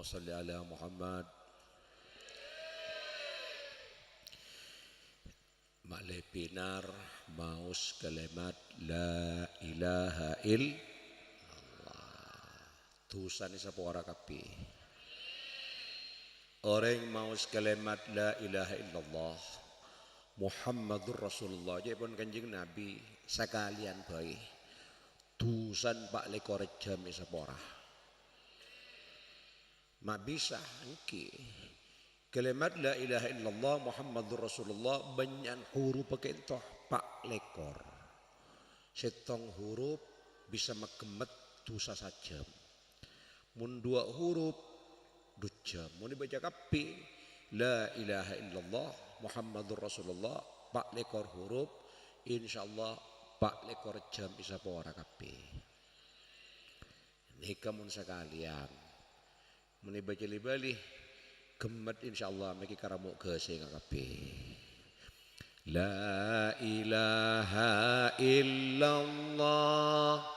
salli ala Muhammad. Maklay pinar maus kalimat la ilaha illallah. Tusan isa po ora kapi. Orang maus kalimat la ilaha illallah Muhammadur Rasulullah. Jadi pun kanjeng Nabi sekalian baik. Tusan pak lekor jam isa po ora. Mak bisa engki. Kalimat la ilaha illallah Muhammadur Rasulullah banyak huruf pakai toh pak lekor. Setong huruf bisa mekemet dosa saja. Mun dua huruf dujam. Mun dibaca kapi la ilaha illallah Muhammadur Rasulullah pak lekor huruf insyaallah pak lekor jam bisa pora kapi. Ini kamu sekalian. Mun dibaca libali gemet insyaallah meki karamuk ke sing kapi. La ilaha illallah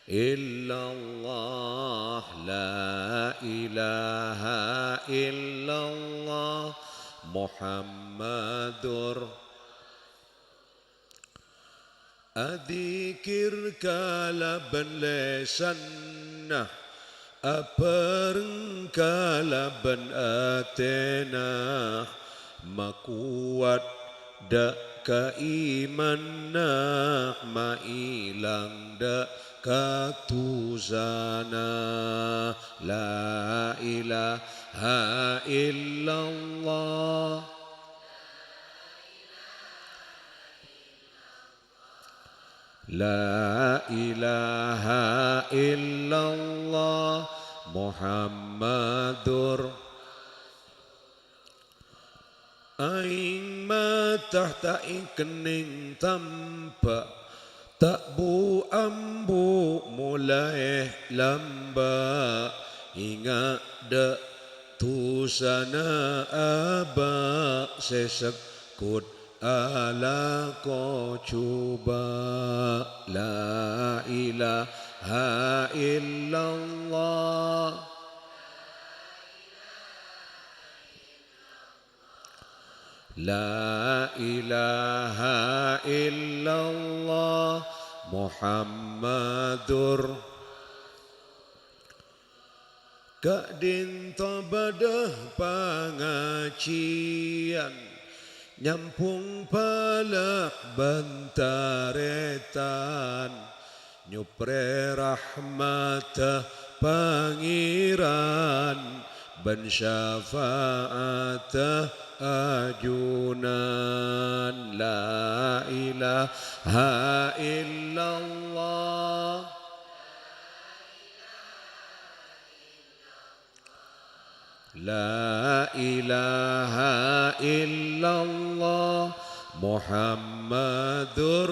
illallah la ilaha illallah Muhammadur Adzikir kalaban lesanna Aparengkalaban atena makuat dak kaimanna mailang dak katuzana la ilaha illallah La ilaha illallah Muhammadur Aing matah tak kening tampak tak bu ambu mulai lamba hingga dak tusana aba sesekut ala ko coba la ilaha illallah la ilaha illallah Muhammadur Kadin tabadah pangacian Nyampung palak bantaretan Nyupre rahmatah pangiran ban syafaatah ajunan la ilaha illallah La ilaha illallah Muhammadur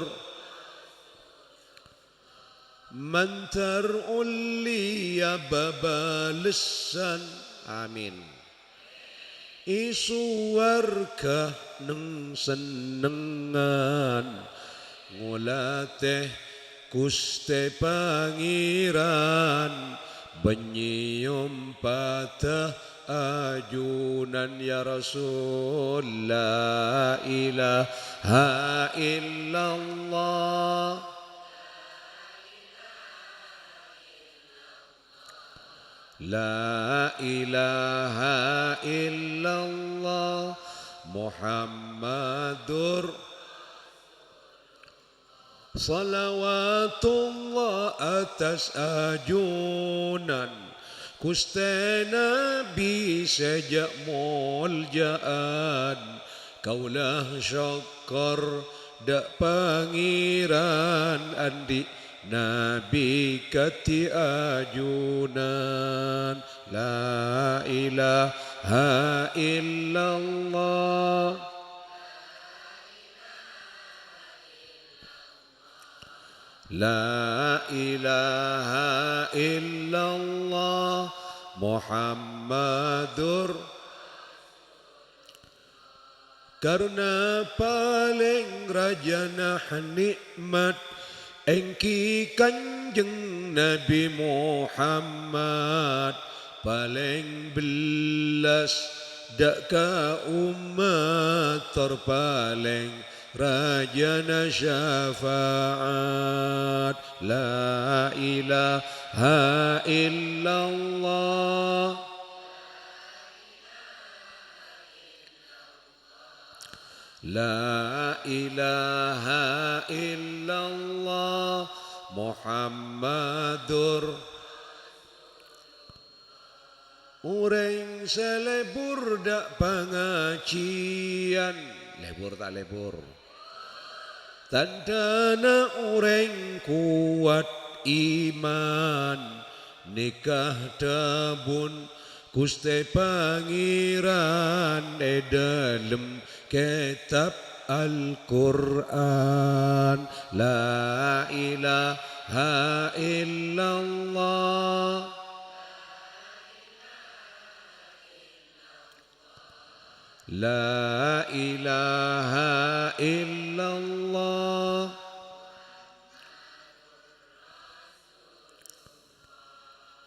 Man tar'ulli ya babalisan Amin Isuwarkah neng senengan Ngulateh kuste pangiran Benyium patah ajunan ya Rasul la ilaha illallah La ilaha illallah Muhammadur Salawatullah atas ajunan Kuste Nabi sejak muljaan Kaulah syakar dak pangiran andi Nabi kati ajunan La ilaha illallah La ilaha illallah Muhammadur Karena paling rajana nikmat Engki Kanjeng Nabi Muhammad paling belas dak ka umat terpaling rajana syafaat. La ilaha illallah, la ilaha illallah Muhammadur. Ureng selebur dak pangacian, lebur tak lebur. Tandana ureng kuat iman, nikah tabun Gusti Pangeran dalem kitab Al-Quran. La ilaha illallah, la ilaha illallah.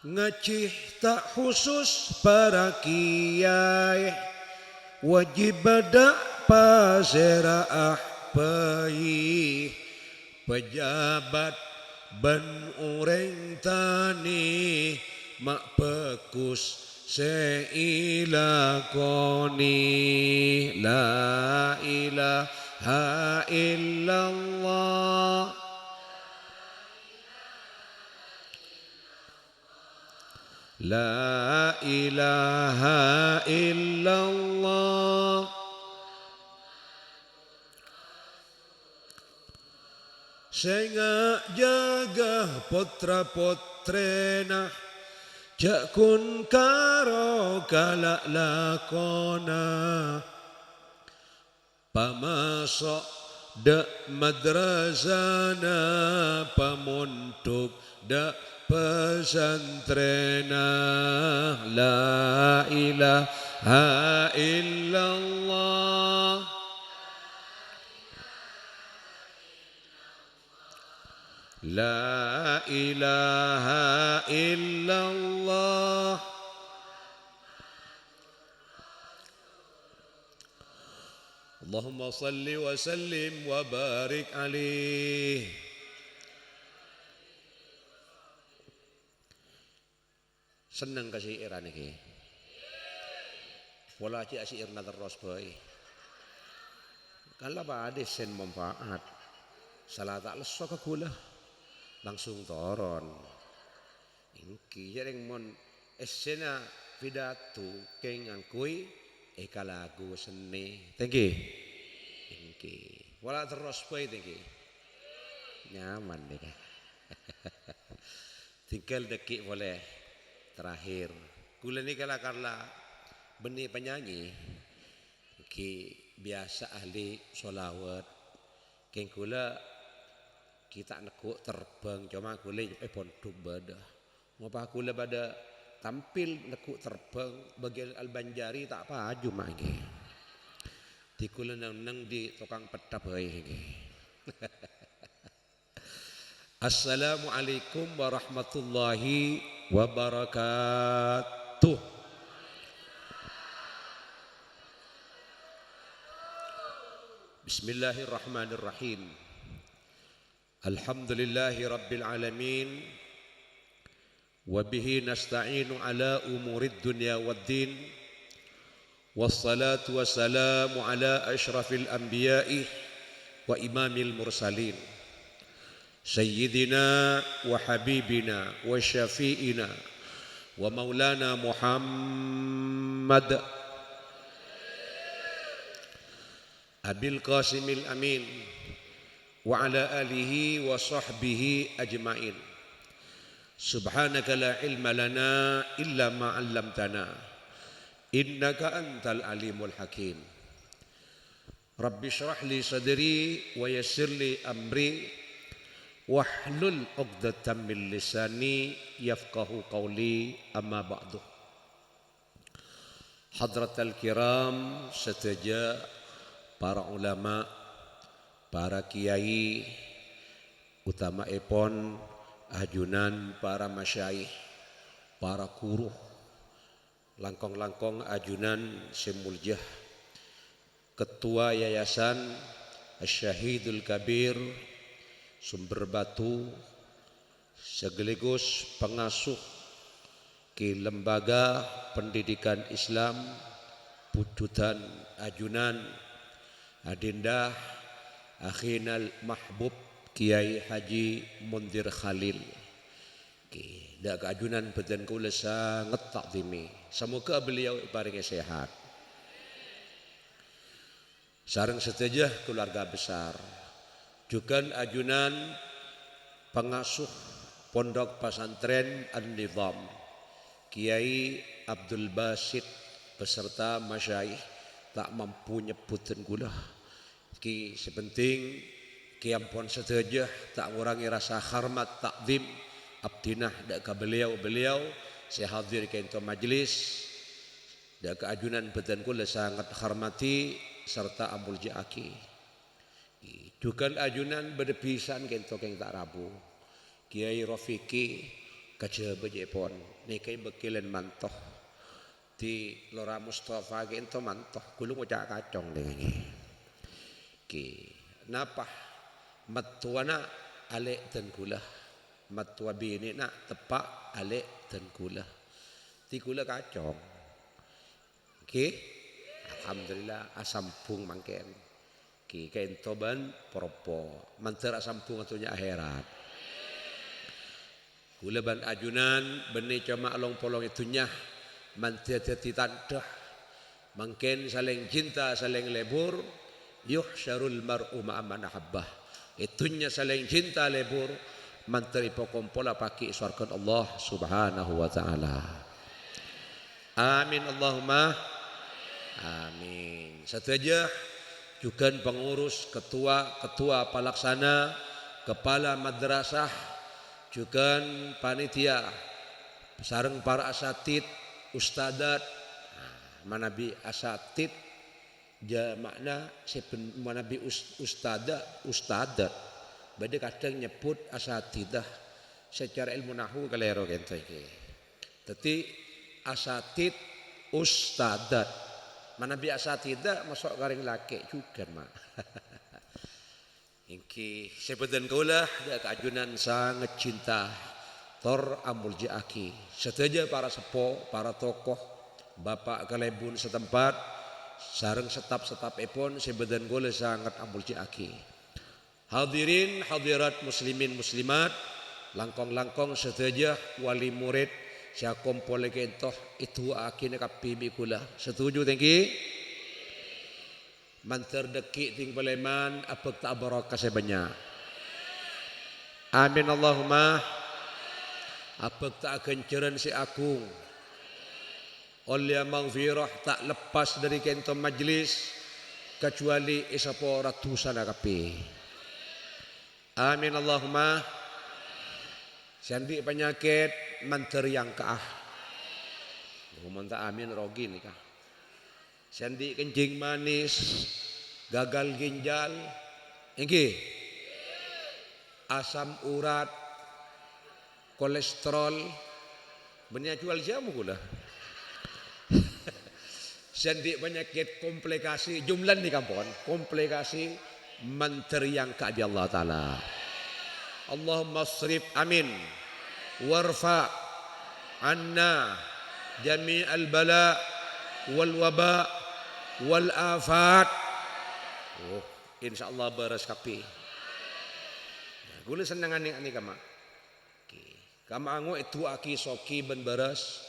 Ngacih tak khusus para kiai, wajib ada paseraah pai pejabat ban ureng tani mak pekus seilakoni. La ilaha illallah, la ilaha illallah. Sengak jaga putra putrena, jakun karo kalak lakona. Pamasok dak madrasana, pamuntuk dak pesantrena. La ilaha illallah, la ilaha illallah. Allahumma salli wa sallim wa barik alaih. Seneng kasih iran iki. Wala ci asir na terus boy. Kalau ada sen manfaat, salah tak leso ke gula langsung toron. Ingki jaring mon esena pidato kengan kui eka lagu seni. Thank you. Ingki. Wala terus boy thank you. Nyaman deh. Tinggal dekik boleh. Terakhir, kula ni kala benih penyanyi, ki biasa ahli solawat, keng kula kita nekuk terbang, cuma kula pondok bada, ngapa kula bada tampil nekuk terbang bagian Al-Banjari tak apa aju mangke, di kula nang di tukang petap hei. Assalamualaikum warahmatullahi wabarakatuh. Bismillahirrahmanirrahim. Alhamdulillahi rabbil alamin. Wabihi nasta'inu ala umurid dunya waddin. Wassalatu wassalamu ala ashrafil anbiya'i wa imamil mursalin. Sayyidina wa habibina wa syafi'ina wa maulana Muhammad Abil Qasimil Amin wa ala alihi wa sahbihi ajma'in. Subhanaka la ilma lana illa ma 'allamtana innaka antal alimul hakim. Rabbi shrah li sadri wa yassir li amri wahlul 'uqdatam min lisani yafqahu qawli, amma ba'du. Hadratal kiram seteja para ulama, para kiai, utama epon ajunan para masyayikh, para guru, langkong-langkong ajunan semuljah Ketua Yayasan Asyahidul Kabir Sumber Batu sekaligus pengasuh ke Lembaga Pendidikan Islam Pucutan Ajunan Adinda Akhinal Mahbub Kiai Haji Mundir Khalil. Dak keajunan beten kula sangat takdimi. Semoga beliau ibaringnya sehat. Sareng setejah keluarga besar. Juga ajunan pengasuh Pondok Pesantren An-Nizam Kiai Abdul Basit beserta masyayikh tak mampu nyebutin kula. Ki sepenting ki ampun setejah tak ngurangi rasa hormat takdim abdinah dak ka beliau saya hadir ke ento majlis dak ka ajunan beten kula sangat hormati serta ambul jaaki. Juga ajunan berdepisan ke ento keng tak rabu. Kiai Rafiki kaca bejepon nikai bekilen mantoh di Lora Mustafa ke ento mantoh kulung ucak kacong dengan ki napa matuana alek dan kula matua bini nak tepak alek dan kula ti kula kacong ki alhamdulillah asampung mangken ki kain toban propo manter asampung atunya akhirat kula ban ajunan beni cuma along polong itunya mantir titandah mangken saling cinta saling lebur yuhsyarul mar'u ma'a man ahabbah itunya saling cinta lebur manteri pokompola paki surga Allah subhanahu wa ta'ala amin Allahumma amin. Setelah juga pengurus ketua pelaksana kepala madrasah juga panitia sareng para asatid ustadat manabi asatid ja makna manabi ustadat bade kadang nyebut asatidah secara ilmu nahwu kalero kento iki dadi asatid ustadat manabi asatidah masuk garing laki juga mak iki sepedan kula dak ajunan sangat cinta tor amul jaaki seteja para sepo para tokoh bapak kalebun setempat sareng setap epon sebedan gole sangat ambul jaaki hadirin hadirat muslimin muslimat langkong seteja wali murid sia kompol kentoh itu akine kapibi kula setuju tengki manter deki ting peleman apek tak barokah sebanyak amin Allahumma apek tak kenceren si akung oleh maghfirah tak lepas dari kento majlis kecuali isapo ratusan akapi amin Allahumma sandi penyakit manter yang kaah ngomong tak amin rogi nih kah sandi kencing manis gagal ginjal iki asam urat kolesterol banyak jual jamu gula sandi penyakit komplikasi jumlah di kampung komplikasi menteri yang keadi Allah Ta'ala Allahumma srif amin warfa anna jami'al bala wal waba wal afat insyaallah beres kapi gula senangan ni kama kama ango itu aki soki ben beres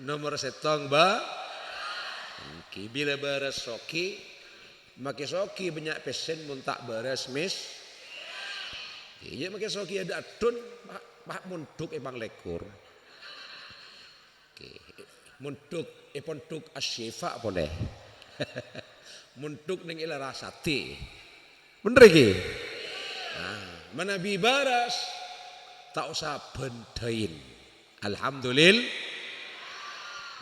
nomor setong ba bila beres soki make soki banyak pesen mun tak beres mis iya make soki ada adun mak munduk emang lekur munduk ponduk asyifa boleh munduk ning ila rasati bener iki manabi baras tak usah bendain alhamdulillah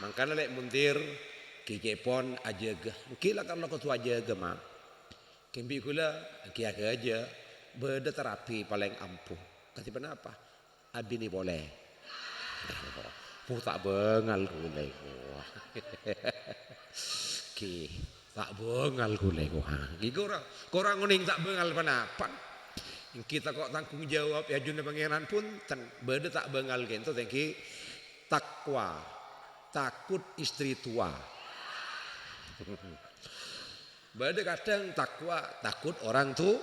mangkana lek muntir Kiki pon aja ge. Kila kalau kau tu aja ge mah. Kembi kula kia ke aja. Beda terapi paling ampuh. Kati kenapa? Abi ni boleh. Puh tak bengal kulai gua. Ki tak bengal kulai gua. Ki korang nguning tak bengal panapan. Kita kok tanggung jawab ya juna pangeran pun beda tak bengal gitu tengki takwa takut istri tua. Beda kadang takwa takut orang tu.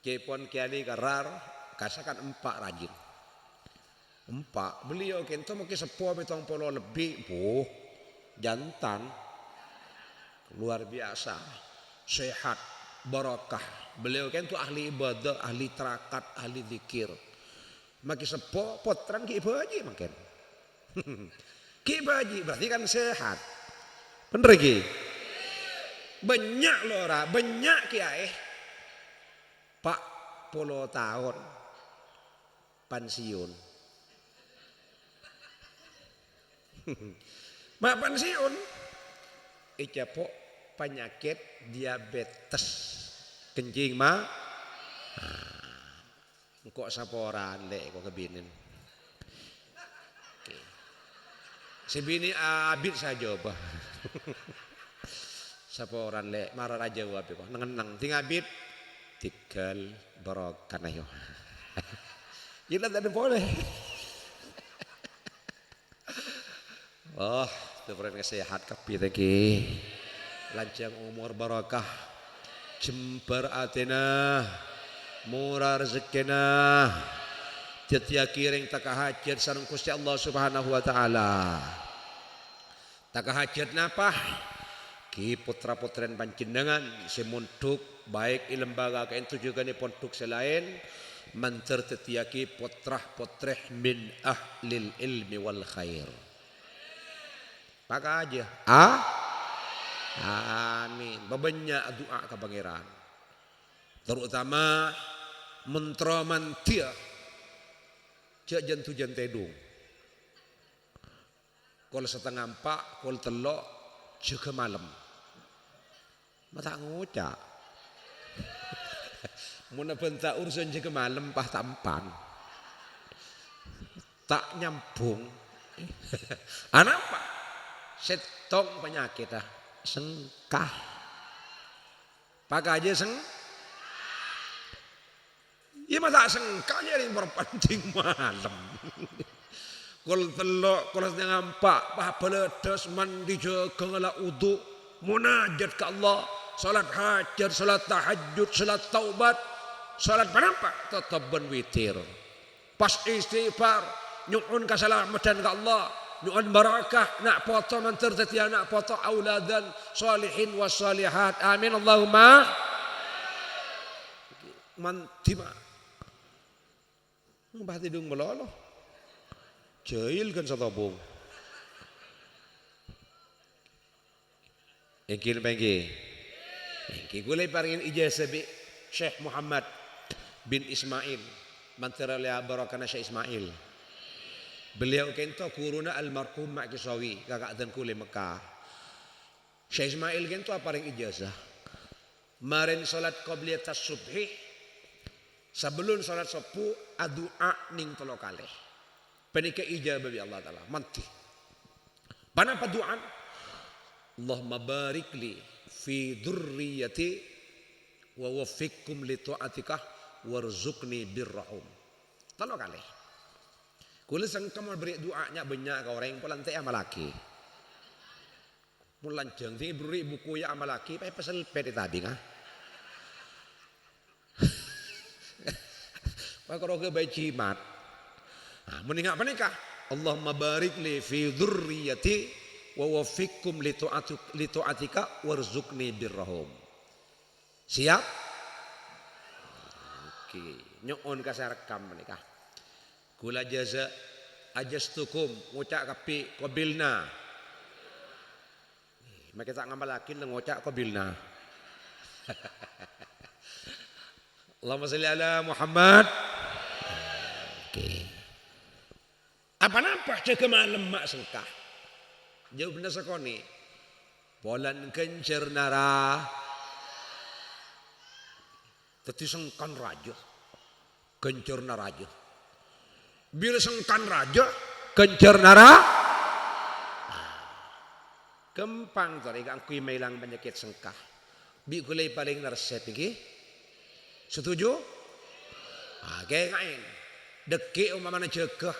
Kepon kiani karar kasakan 4 rajin. 4 beliau kento mungkin 10 betong polo lebih jantan luar biasa sehat barakah. Beliau kento ahli ibadah, ahli terakat, ahli zikir. Maki 10 potran ki baji makin. Ki baji berarti kan sehat. Bener ki? Banyak lora, banyak kiai. Pak 10 tahun pensiun. Mak pensiun. Icapo penyakit diabetes. Kencing mah. Kok saporan lek kok kebinin. Sebini abid saja bah. Saporan lek marah aja wae kok nengenang ting abid tinggal barokan ayo. Kita tak boleh. Oh, teman sehat kapi tadi. Lanjang umur barakah. Jembar atena. Murah rezekina. Tiap kiring takahajat sareng Gusti Allah Subhanahu wa taala. Takahajat napa? Ki putra-putren panjenengan semunduk baik di lembaga kaentu juga ni pondok selain manter tetiaki putrah-putreh min ahlil ilmi wal khair. Maka aja. Amin. Banyak doa ke pangeran. Terutama mantra mantia jak jantu jantedung. Kol setengah 4, kol telok jaga malam. Mata ngucak. Muna bentak urusan jaga malam pah tampan. Tak nyambung. Anak apa? Setong penyakit sengkah. Pakai aja ya masa sengkah jadi berpancing malam. Kol telok, kol setengah 4, pah peledas mandi jaga ngala uduk, munajat ke Allah, salat hajat, salat tahajud, salat taubat, salat apa? Tetap ben witir. Pas istighfar, nyu'un keselamatan ke Allah, nyu'un barakah, nak foto mantir tetia, nak foto auladan salihin was salihat. Amin Allahumma. Mantima. Mbah tidung melolo. Jail kan satobong. Engkin pengki. Engki gulai paringin ijazah bi Syekh Muhammad bin Ismail. Mantara liya barakana Syekh Ismail. Beliau kento kuruna almarhum Mak Kisawi kakak dan kule Mekah. Syekh Ismail kento paring ijazah. Marin salat qabliyatas subhi. Sebelum salat subuh adua ning tolo kalih. Penika ijabah bi Allah taala. Manti. Panapa doa? Allahumma barik li fi dzurriyyati wa waffiqhum li taatika warzuqni birrahum. Tolo kalih. Kula sang kamu beri doanya banyak ke orang pulang teh amalaki. Mulan jeng ti beri buku ya amalaki pai pasal pete tadi ngah. Pakaro ke bayi cimat. Meningak panikah? Allahumma barik li fi dzurriyyati wa waffiqhum li taatika warzuqni birrahum. Siap? Oke, nyuun kasarekam menikah. Kula jaza ajastukum ngucak kapi qabilna. Maka tak ngamalakin ngucak qabilna. Allahumma shalli ala Muhammad. Oke. Apa nampak jaga malam mak sengkah. Jawabnya sekoni. Bolan kencer nara. Teti sengkan raja. Kencer naraja. Bila sengkan raja. Kencer nara. Kempang tori kang kui mailang penyakit sengkah. Bi kulay paling naresep iki. Setuju? Kaya kain. Deki umamana jegah.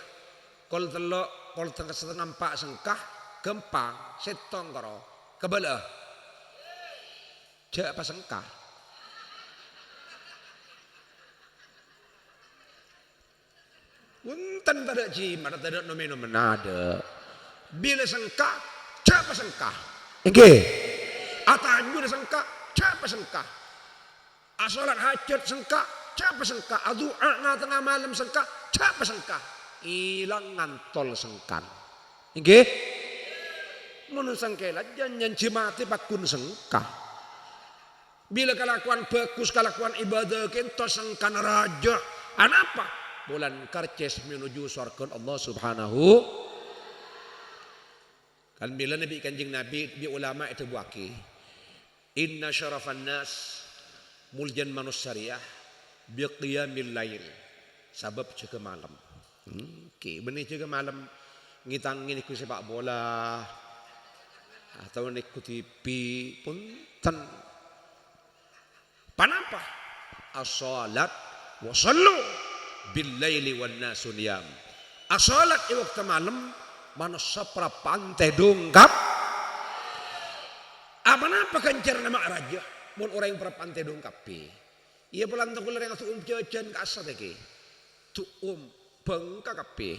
Kol telok, kol setengah empat sengkah. Kempang, setong karo. Kebala. Jak apa sengkah? Untan tada jimat, tada nomino menada. Bila sengkah, jak apa sengkah? Oke. Atanju ada sengkah, jak apa sengkah? Asolat hajat sengkah, jak apa sengkah? Adu'a nga tengah malam sengkah, jak apa sengkah? Ilang ngantol sengkan. Oke. Menurut sangkelat jangan cimati pakun sengkah. Bila kelakuan bagus, kelakuan ibadah kento sengkan raja. Anapa? Bulan karces menuju surga Allah Subhanahu. Kan bila Nabi Kanjeng Nabi di ulama itu buaki. Inna syarafan nas muljan manusyariah biqiyamil lail. Sabab jaga malam. Oke, benih jaga malam ngitangin ikut sepak bola. Atau ikuti TV punten. Panapa? As-salat wa sallu bil laili wan nasu niyam. As-salat di waktu malam manusia pra pantai dongkap. Apa kencer nama raja? Mun orang yang pra pantai dongkap. Ia pelan tak orang yang jajan kasa teki. Tuum bengka kape.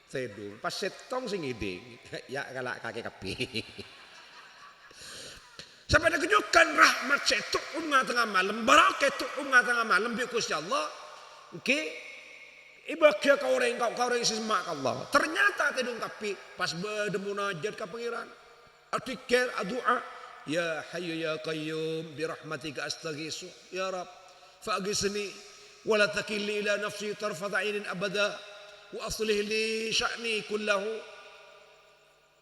Tedung pas setong sing iding. Ya kalak kaki kape. Sampai ada kejukan rahmat setuk tengah malam. Barakat tengah malam. Bikus ya Allah. Oke. Ibadah kau orang semak Allah. Ternyata tidak tapi pas berdemunajat ke pengiran. Atikir doa. Ya hayyu ya qayyum. Birahmatika astaghisu. Ya Rab. Fa'agisni. Wala takilli ila nafsi tarfada'inin abada. Wa aslih li sya'ni kullahu.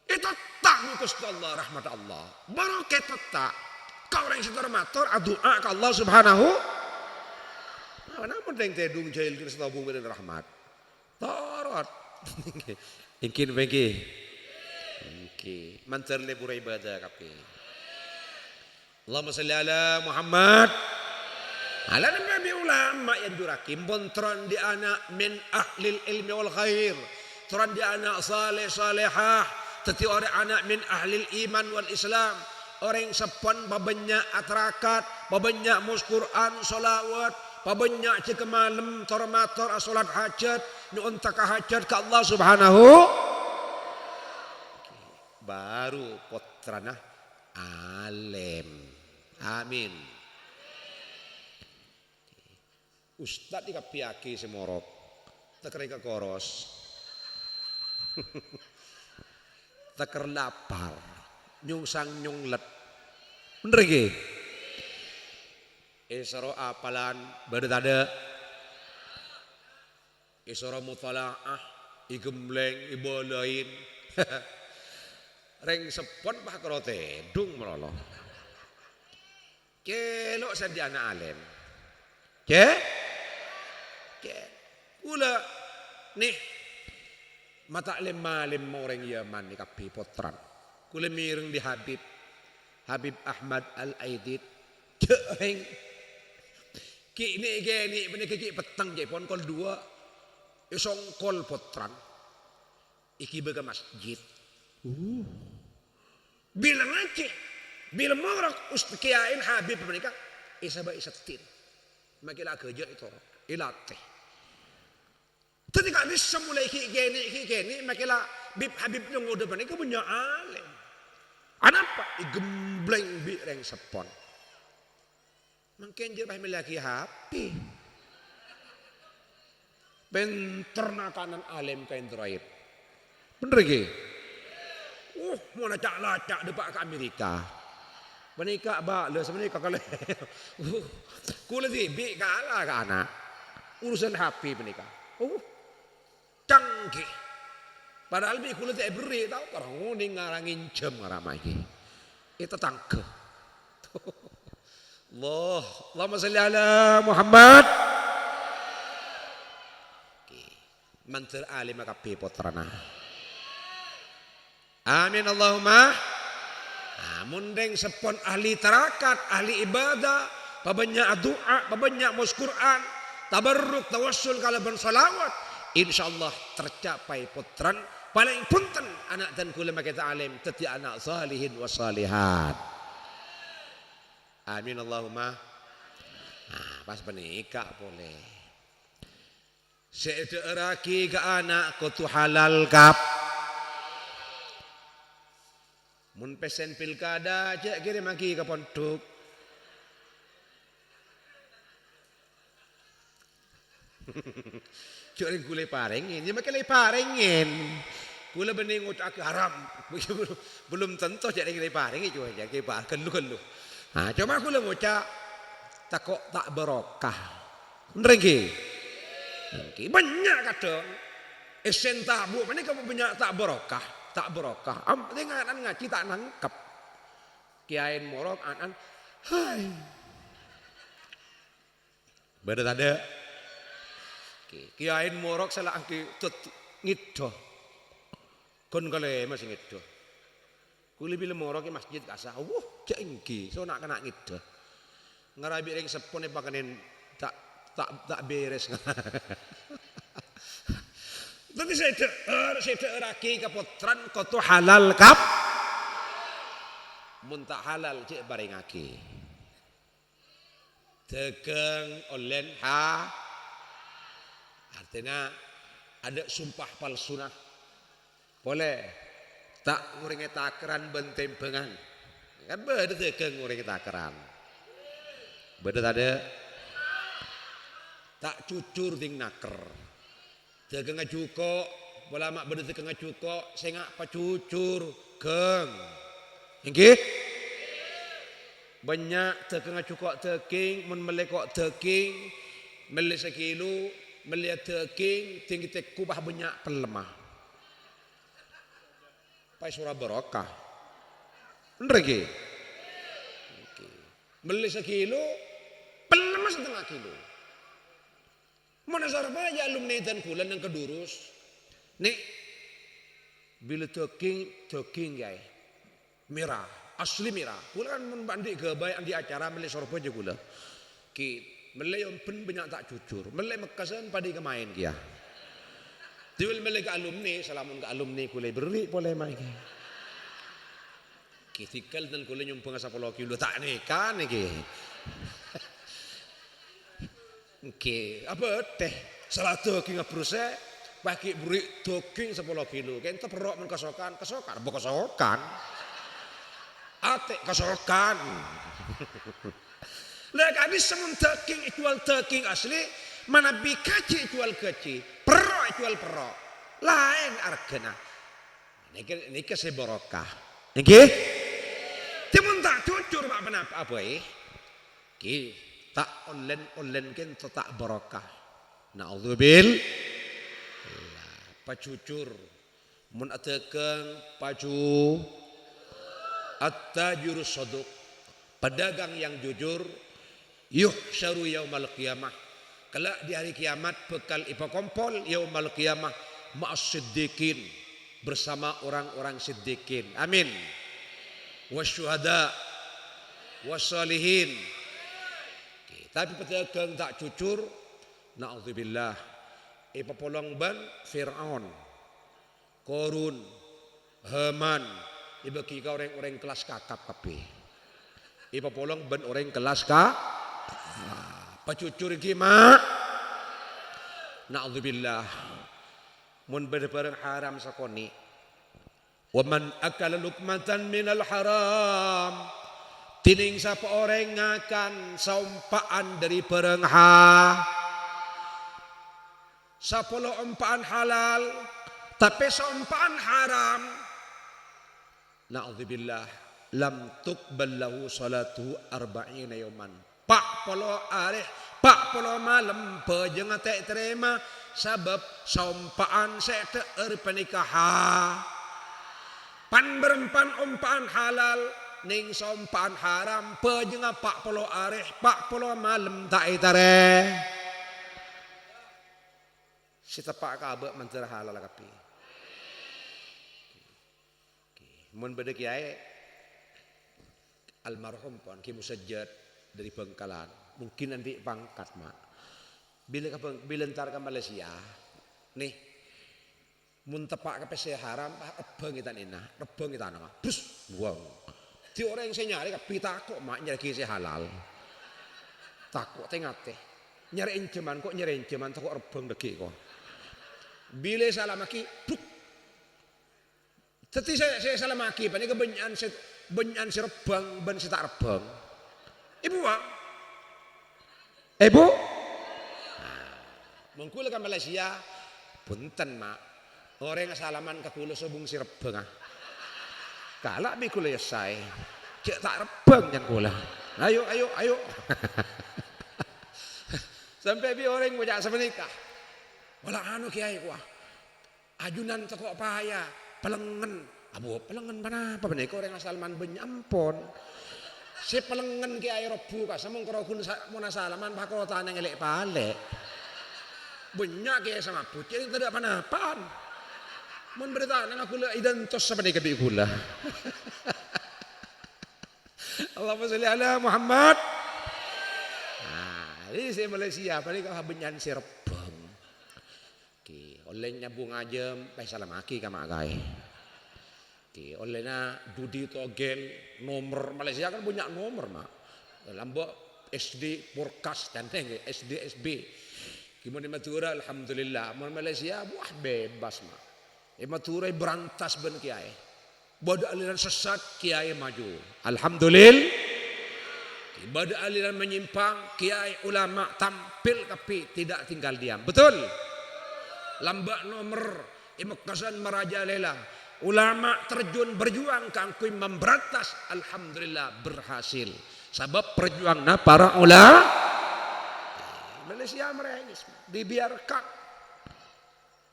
Itu tak mukus Allah rahmat Allah. Barakat tak. Kau orang yang termatur doa ke Allah Subhanahu. Namun yang tedung jahil kira setabung dengan rahmat. Tarot. Ingin bagi. Oke. Mantar lebur ibadah kapi. Allahumma salli ala Muhammad. Ala nabi ulama yang jurakim. Bontron di anak min ahlil ilmi wal khair. Tron di anak saleh salehah. Teti orang anak min ahlil iman wal Islam. Orang sepon babanyak atarakat, babanyak mus Quran, solawat, babanyak cek malam, tormator, asolat hajat, nyuntak hajat ke Allah Subhanahu. Baru potrana alim. Amin. Ustad dikapiaki semorok, tekerika koros. Teker lapar, nyung sang nyung let, bener ge? Isra apalan berdada, isra mutalaah, igembleng, ibolain, reng sepon bah kerote, dung melolo. Kelok sediana alem, ke? Ula nih. Mata lim orang Yaman ni kapi potran. Kule miring di Habib Ahmad Al-Aidid. Kering. Kini benih kiki petang jepon kol dua. Isong kol potran. Iki baga masjid. Bilang aja. Bila morak ustakiain Habib mereka. Isa ba isatin. Makila kerja itu. Ilatih. Ketika bisa mulai kini, makilah Habib yang udah panik punya alim. Anapa? Igembleng bireng sepon. Mungkin dia lagi happy. Benterna kanan alim kain terakhir. Bener ge? Mau lacak depak ke Amerika. Menikah le semenikah kali. Kula sih bi kalah ke anak. Urusan happy menikah. Canggih. Padahal bi kula tak beri tahu orang nguning ngarangin jam ngarama iki. Itu tangke. Allahumma salli ala Muhammad. Mantir alim kabeh putrana. Amin Allahumma. Mundeng sepon ahli tarakat, ahli ibadah, pabanyak doa, pabanyak mus Quran, tabarruk, tawassul kalaban salawat, insyaallah tercapai putran paling punten anak dan kula makita alim teti anak salihin wa salihat. Amin Allahumma. Pas menikah boleh. Seeraki ke anak ko tu halal kap. Mun pesen pilkada cek kirim lagi ke pondok. Cuk kule parengin, ya makai parengin. Kula bening ucap haram. Belum tentu cek kule parengin cuma cek kelu. Cuma kula ucap takok tak barokah. Bener nggih? Banyak kadang. Esen tabu, mana kamu banyak tak barokah. Tak barokah. Dengan anak ngaji tak nangkep. Kiain morok anak. Hai. Beda tanda. Kiain morok salah angki ngido. Kon kale masih ngido. Kuli bila morok ke masjid kasah. Jengki. So nak kena ngido. Ngarabi ring sepone pakanin tak beres. Tapi saya raki kapotran koto halal kap. Muntah halal cek baringaki. Tegeng olen artinya ada sumpah palsu nah. Boleh tak nguringi takaran bentempengan. Kan beda tegeng nguringi takaran. Beda ada tak cucur ding naker. Tegeng ngajuko, bola mak beda tegeng ngajuko, saya ngak pacucur geng. Nggih? Banyak tegeng ngajuko teging, mun melekok teging, meli sekilo, melihat teging, tinggi tek kubah banyak pelemah. Pai surah barokah. Bener nggih? Meli sekilo, pelemah setengah kilo. Mana sarba ya alumni dan kulan yang kedurus. Nih, bila talking guys, merah, asli merah. Kulan membandi ke bayi andi acara meli sarba je kula. Ki meli yang pen banyak tak jujur, meli mekasan padi kemain kia. Tiwil meli ke alumni, salamun ke alumni kula beri boleh main. Ki tikal dan kula nyumpang 10 kilo tak nikah nih. Oke, apa teh? Salah talking apruse, pakai beri talking 10 kilo. Kita perok menkesokan, bukan kesokan. Ate kesokan. Lek habis semun talking jual talking asli, mana bikaci jual kaci, perok jual perok. Lain argana. Ini kasih barokah. Oke? Timun tak jujur apa Ki. Tak online kan tak barokah. Na'udzubil. Pacucur. Mun atekeng paju. At-tajur saduq. Pedagang yang jujur. Yuhsyaru yaumal qiyamah. Kelak di hari kiamat bekal ipakompol yaumal qiyamah ma'as siddiqin. Bersama orang-orang siddiqin. Amin. Wasyuhada. Wassalihin. Tapi pedagang tak jujur, na'udzubillah. Ipapolong ban Fir'aun, Korun, Haman, ibagi ka orang-orang kelas kakap kabeh. Ipapolong ban orang kelas pacujur iki mak. Na'udzubillah. Mun bareng haram sakoni. Wa man akala luqmatan minal haram. Tining sapa orang ngakan saumpaan dari barang sapolo umpaan halal tapi saumpaan haram. Na'udzubillah lam tuqbal lahu salatuhu 40 yawman. 40 40 malam pejeng tak terima sebab sompaan sekte pernikahan pan berempan umpaan halal ning sompaan haram pejeng 40 hari 40 malam tak itare si tepak kabeh mentera halal kapi mun beda kiai almarhum pun Ki Musajjad dari Bengkalan mungkin nanti pangkat mak bila entar ke Malaysia nih mun tepak ke PC haram rebeng kita nina rebeng kita nama bus buang ti orang yang saya nyari kapi takut mak nyari kisi halal takut tengah teh nyari enceman takut rebeng deki kok bila salah maki buk teti saya salah maki pani kebenyan si rebeng ben si tak rebeng ibu mak ibu mengkula ke Malaysia punten mak orang salaman ke kula sobung si rebeng kalak bi kula yesai cek tak rebeng yang kula ayo sampai bi orang ngajak semenikah wala anu kiai kuah ajunan teko paya pelengen abu pelengen panapa benek orang salaman benyampon si pelengen kiai rebu ka samong karo kun mun salaman bakal tanang elek palek banyak kayak sama putih tidak apa-apaan mun berita nang aku idantos sama dia kebi gula Allahumma sholli ala Muhammad ini si Malaysia paling kau benyan si rebeng ki olehnya bunga jem pai salamaki ka mak gai ki olehnya dudi togel nomor Malaysia kan banyak nomor mak lambok SD Purkas dan SD SB Gimana di Madura alhamdulillah, mau Malaysia wah bebas mah. Madura berantas ben kiai. Bada aliran sesat kiai maju. Alhamdulillah. Bada aliran menyimpang kiai ulama tampil tapi tidak tinggal diam. Betul? Lambak nomor Imekasan merajalela. Ulama terjun berjuang kangkui memberantas. Alhamdulillah berhasil. Sebab perjuangnya para ulama. Malaysia merengis dibiarkan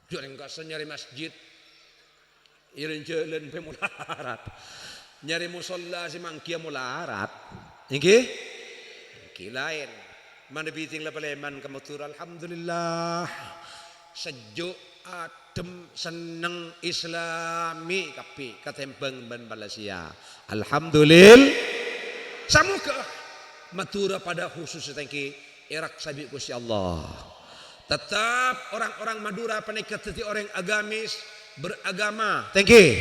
jangan kasar nyari masjid irin jalan pemularat nyari musola si mangkia mularat ini lain mana biting la paleman kemutur alhamdulillah sejuk adem seneng islami tapi katempeng ban Malaysia alhamdulillah samuka matura pada khusus tangki Irak sabi Gusti Allah. Tetap orang-orang Madura panikat teti orang agamis beragama. Thank you.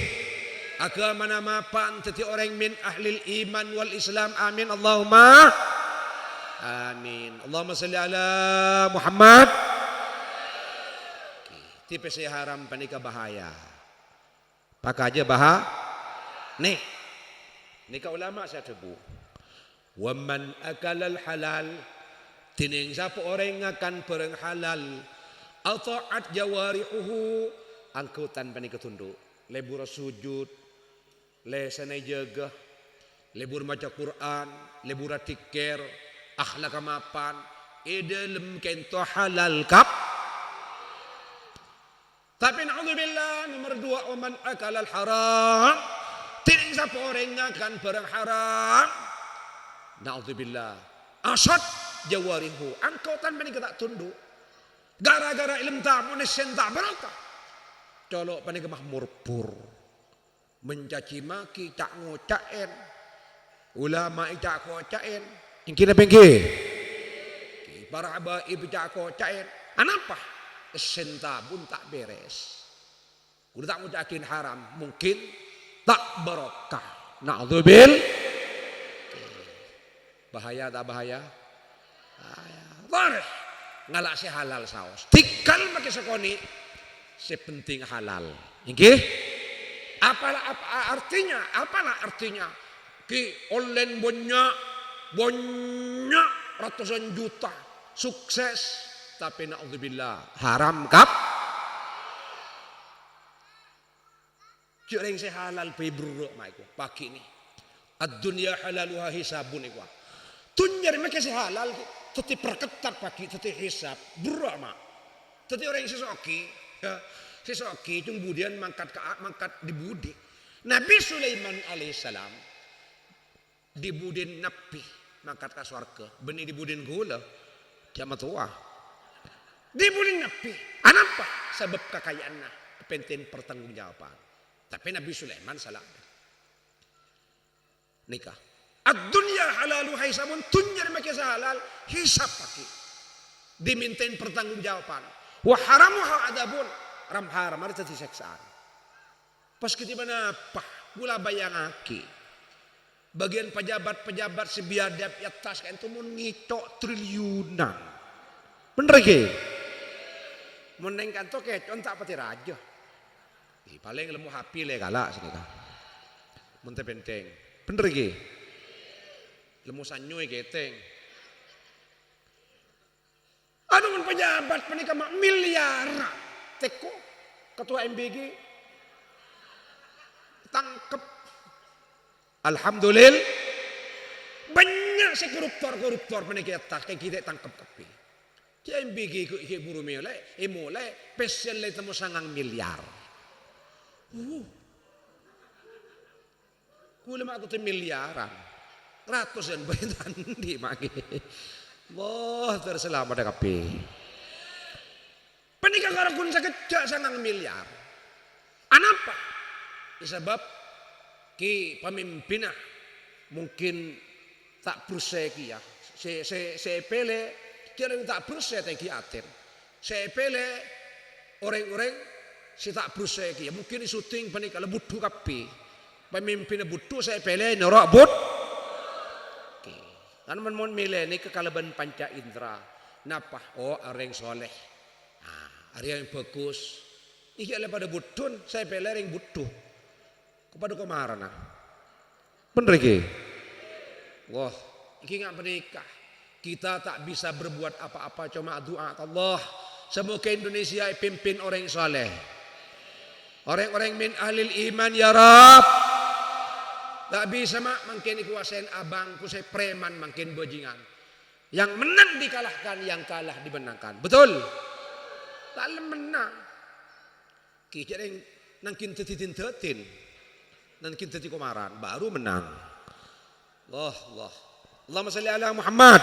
Agama nama pan teti orang min ahlil iman wal Islam. Amin Allahumma. Amin. Allahumma salli ala Muhammad. Tipe saya haram panika bahaya. Pakai aja nih. Nika ulama saya tebu. Waman akalal halal. Tining siapa orang yang akan perang halal ata'at jawarihuhu angkutan panik ketunduk lebur sujud lesanai jaga lebur maca Quran lebur tikir akhlak mapan idalem kento halal kap tapi na'udzubillah nomor 2 oman akalal haram tining siapa orang yang akan perang haram na'udzubillah asad jawarihu angkautan panik tak tunduk gara-gara ilmu tamu nesen tak berkah colok panik mahmur pur mencaci maki cak ngocaen ulama cak ngocaen ingkina bengke para abaib cak ngocaen anapa nesen tabun tak beres udah tak ngucakin haram mungkin tak berkah na'udzubil bahaya tak bahaya boleh ngalak si halal saos tikal pakai sekoni sepenting halal ini apalah artinya ki online banyak ratusan juta sukses tapi na'udzubillah haram kap jureng si halal pe buruk maiku pagi ni ad-dunya halaluha hisabun iku Tunjar mereka si halal, teti perketat pagi, teti hisap, berama. Teti orang yang sesoki, ya, sesoki itu kemudian mangkat di budi. Nabi Sulaiman alaihissalam di budin napi mangkat ke surga, benih di budin gula, kiamat tua. Di budin napi, apa? Sebab kekayaannya, penting pertanggungjawaban. Tapi Nabi Sulaiman salah. Nikah. Ad-dunya halalu hisamun, tunjar mereka halal, hisap pakai. Dimintain pertanggungjawaban. Wa haramuha adabun, haram ada tadi seksaan. Pas kita mana apa? Gula bayang aki. Bagian pejabat sebiadab ya tas kan itu mau ngicok triliunan. Bener ke? Mau nengkan to ke contak pati raja. Paling lemu hapi le galak sini kan. Mun penting. Bener ke? Lemu sanyoy keteng. Aduh pejabat penikah miliar. Teko ketua MBG tangkep. Alhamdulillah banyak si koruptor penikah atas kayak kita tangkep kapi. Ki MBG ke buru mulai spesial le temu 9 miliar. Kula mak tu miliaran. Ratusan bantan di magi. Wah terselamat ada kapi. Penikah karakun sakit 9 miliar. Anapa? Sebab ki pemimpinah mungkin tak berusaha ya. Saya pele kira tak berusaha ki aten. Saya pele orang-orang si tak berusaha ya. Mungkin syuting penikah butuh kapi. Pemimpinnya butuh saya pele norok but. Kan mon milih ini kekalaban panca indera. Napa? Oh orang soleh. Ada yang bagus. Iki ada pada butun, saya pilih yang butuh. Kepada kemarin. Bener iki? Wah, iki nggak menikah. Kita tak bisa berbuat apa-apa, cuma doa Allah. Semoga Indonesia pimpin orang soleh. Orang-orang min ahlil iman ya Rabb. Tak bisa mak makin dikuasain abang kusai preman makin bajingan. Yang menang dikalahkan, yang kalah dimenangkan. Betul? Tak menang. Kita yang nangkin tetin, nangkin teti komaran baru menang. Allahumma salli ala Muhammad.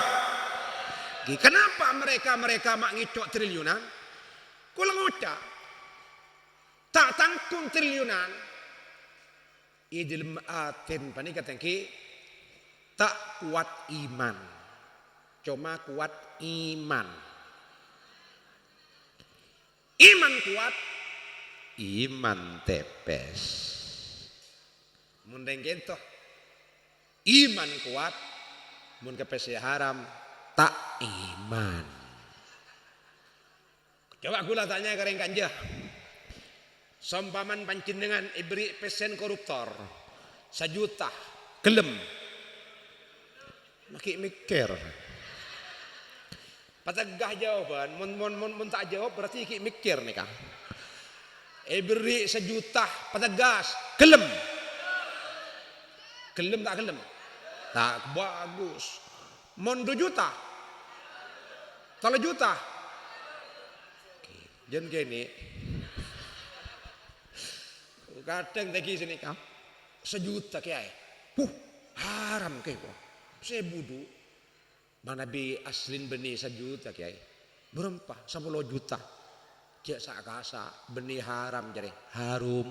Kenapa mereka mak ngicok triliunan? Kulang ucap. Tak tangkung triliunan. Idil ma'atin panikatan ki tak kuat iman. Cuma kuat iman. Iman kuat, iman tepes. Mun dengkento iman kuat, mun kepes haram tak iman. Coba gula tanya kering kanja. Sompaman pancin dengan ibri pesen koruptor 1 juta gelem maki mikir patagah jawaban mun tak jawab berarti iki mikir nih kang ibri 1 juta patagas gelem tak gelem tak bagus mon 2 juta 3 juta jen gini kadang tadi sini kau 1 juta kiai, haram kiai kok. Saya budu, mana bi aslin benih 1 juta kiai, berapa 10 juta, cek sakasa benih haram jadi harum.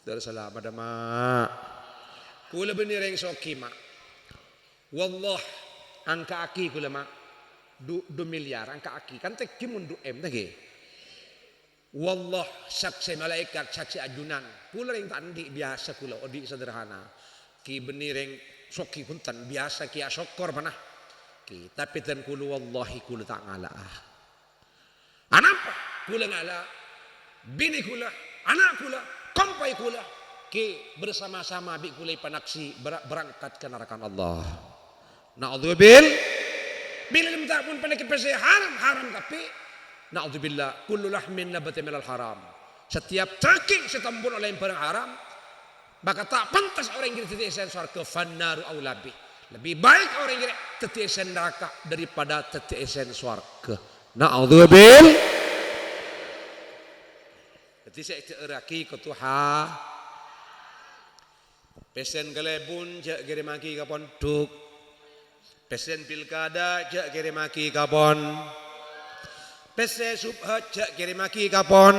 Tersalah pada mak, kula benih yang soki mak, wallah angka aki kula mak 2 miliar angka aki kan tek kimun 2 M tadi. Wallah saksi malaikat saksi ajunan kula yang tandi biasa kula odi sederhana ki benireng soki punten biasa ki asokor panah ki tapi ten kula wallahi kula tak ngalah anapa kula ngalah bini kula anak kula kompai kula ki bersama-sama bi kula panaksi berangkat ke neraka Allah naudzubil bila minta pun panik pese haram tapi na'udzubillah kullu lahmin nabata minal haram. Setiap daging setembun oleh yang barang haram Maka tak pantas orang yang tetiasan surga fannaru aulabi. Lebih baik orang yang tetiasan neraka daripada tetiasan surga. Na'udzubil. Jadi saya teraki ketuha. Pesen galebun jak kiri maki kapon duk. Pesen pilkada jak kiri maki kapon. Pesen subhat jak kiri maki kapon.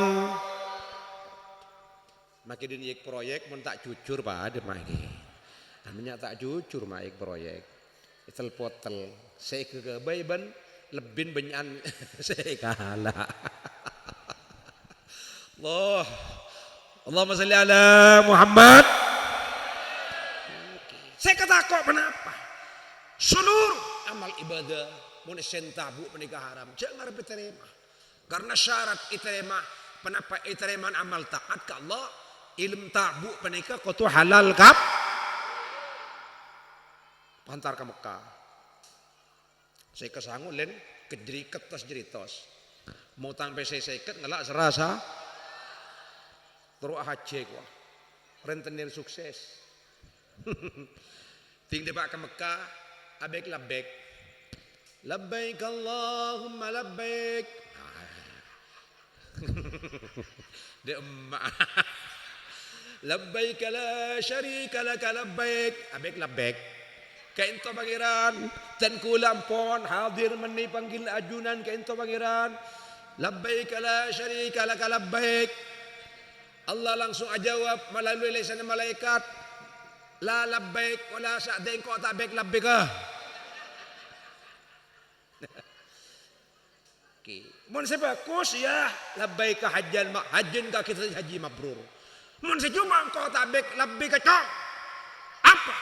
Makin ini proyek mun tak jujur pada maki. Namanya tak jujur maik proyek. Itel potel. Saya kebaiban lebih banyak saya kalah. Allahumma salli ala Muhammad. Saya kata kok kenapa? Seluruh amal ibadah mun tabu menikah haram jangan diterima. Karena syarat diterima kenapa diterima amal taat ke Allah ilm tabu menikah kau tu halal kap pantar ke Mekah. Saya kesangu len kejeriket tas jeritos. Mau sampai saya seket ngelak serasa terus haji gua. Rentenir sukses. Ting depak ke Mekah, abek labbaik. Labbaik Allahumma labbaik. Dia emak. Labbaik la syarika laka labbaik. Abek labbaik. Kainto pangeran, dan kulampon hadir meni panggil ajunan kainto pangeran. Labbaik la syarika laka labbaik. Allah langsung ajawab melalui lisan malaikat. La labbaik wala sa'dain kau tak baik labbaik ah. Okay. Mun sebagus ya labbaik hajjan hajjin ka kita haji mabrur. Mun sejuma kau tak baik labbaik ka apa?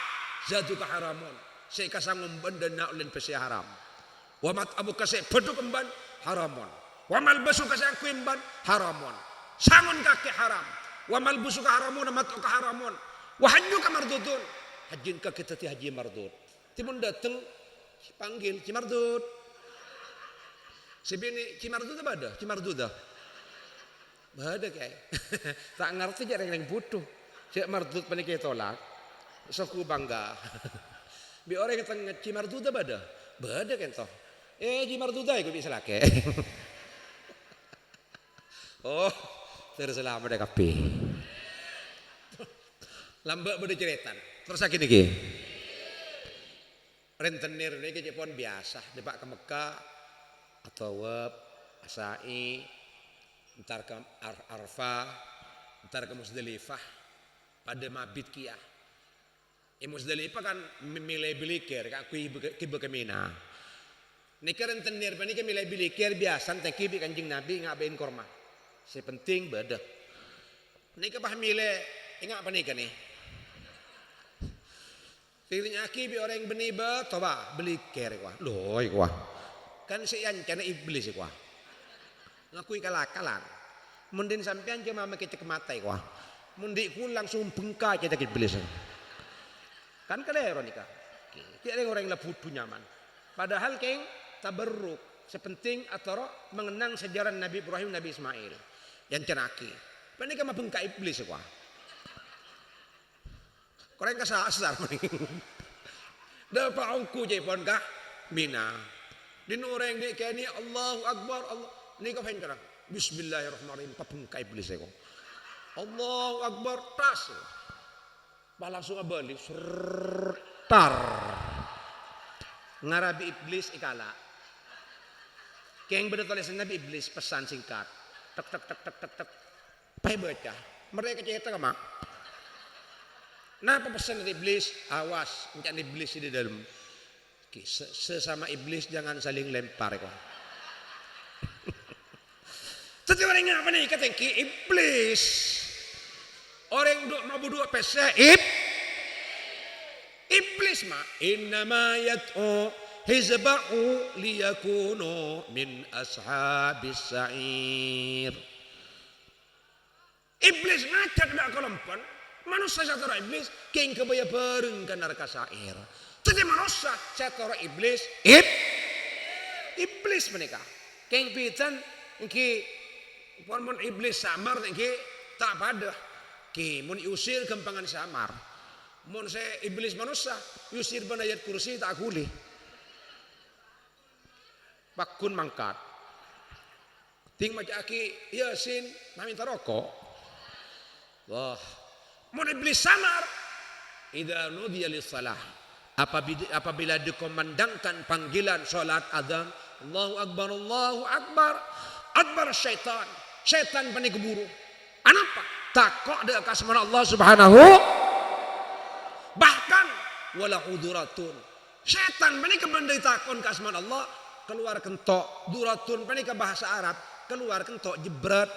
Zatuka haramun. Saya kasangum benda nak ulen pesi haram. Wa mat abu kasih pedu kemban haramun. Wa mal basu kasih kuimban haramun. Sangun kaki haram. Wa mal busu ka haramun mat ka haramun. Wahaju ka mardudun. Hajin ka kita ti haji mardud. Timun dateng panggil Cimardud. Sebini Cimardud apa ada? Cimardud dah. Bada kay. Tak ngerti jarang yang butuh. Cik mardud panikay tolak. Soku bangga. Bi orang yang Cimardud apa ada? Bada kan toh. Cimardud dah ikut bisa laki. Oh, terselama dah kapi. Lambak beda ceretan. Terus sakit lagi. Rentenir ini kejepon biasa. Depak ke Mekah atau wab, asai, ntar ke Arfah, ntar ke Musdalifah pada mabit kia. Musdalifah kan milih bilikir, kan kiba ke Mina. Nika rentenir pani ke milih bilikir biasa, teki bi kanjing Nabi ngabain korma. Sepenting beda. Nika pah milih ingat apa nika nih? Pilihnya aki bi orang beniba, coba beli kere kuah. Loh kuah. Kan seyan kena iblis kuah. Ngakui kalakalan. Mundin sampean cuma make matai kuah. Mundi ku langsung bengkak kita iblis. Kan kadero nikah. Tidak ada orang yang butuh nyaman. Padahal keng tabarruk. Sepenting atau mengenang sejarah Nabi Ibrahim, Nabi Ismail. Yang cenaki. Panika mah bengkak iblis kuah. Korang kasar mending. Dapat angku jepon kah Mina. Din orang di kini Allahu Akbar Allah. Ni kau faham kan? Bismillahirrahmanirrahim. Pabengkai iblis aku. Allahu Akbar tas. Bah langsung abali sertar. Ngarabi iblis ikala. Keng beda tulisan Nabi iblis pesan singkat. Tek tek tek tek tek tek. Pai baca. Mereka cerita ke mak. Napa pesan dari iblis? Awas, jangan iblis di dalam. Sesama iblis jangan saling lempar kok. Tapi orang yang apa nih kata iblis. Orang duk mabu dua pesa iblis mah innama yad'u hizbahu liyakunu min ashabis sa'ir. Iblis ngajak dak kelempan. Manusia satu iblis keng kebaya bareng ke neraka sair. Jadi manusia satu iblis iblis menikah. Keng pitan ki pun iblis samar ki tak pada Ki mun usir gampangan samar. Mun se iblis manusia usir ban ayat kursi tak guli. Bakun mangkat. Ting maca aki Yasin maminta rokok. Wah, mun iblis samar idza nudiya lis-shalah. Apabila dikomandangkan panggilan salat azan, Allahu akbar, Allahu akbar. Akbar syaitan. Syaitan panik keburu. Kenapa? Takok dengan kasman Allah Subhanahu. Bahkan wala uduratun. Syaitan panik kebendai takon kasman Allah, keluar kentok. Duratun panik ke bahasa Arab, keluar kentok jebret.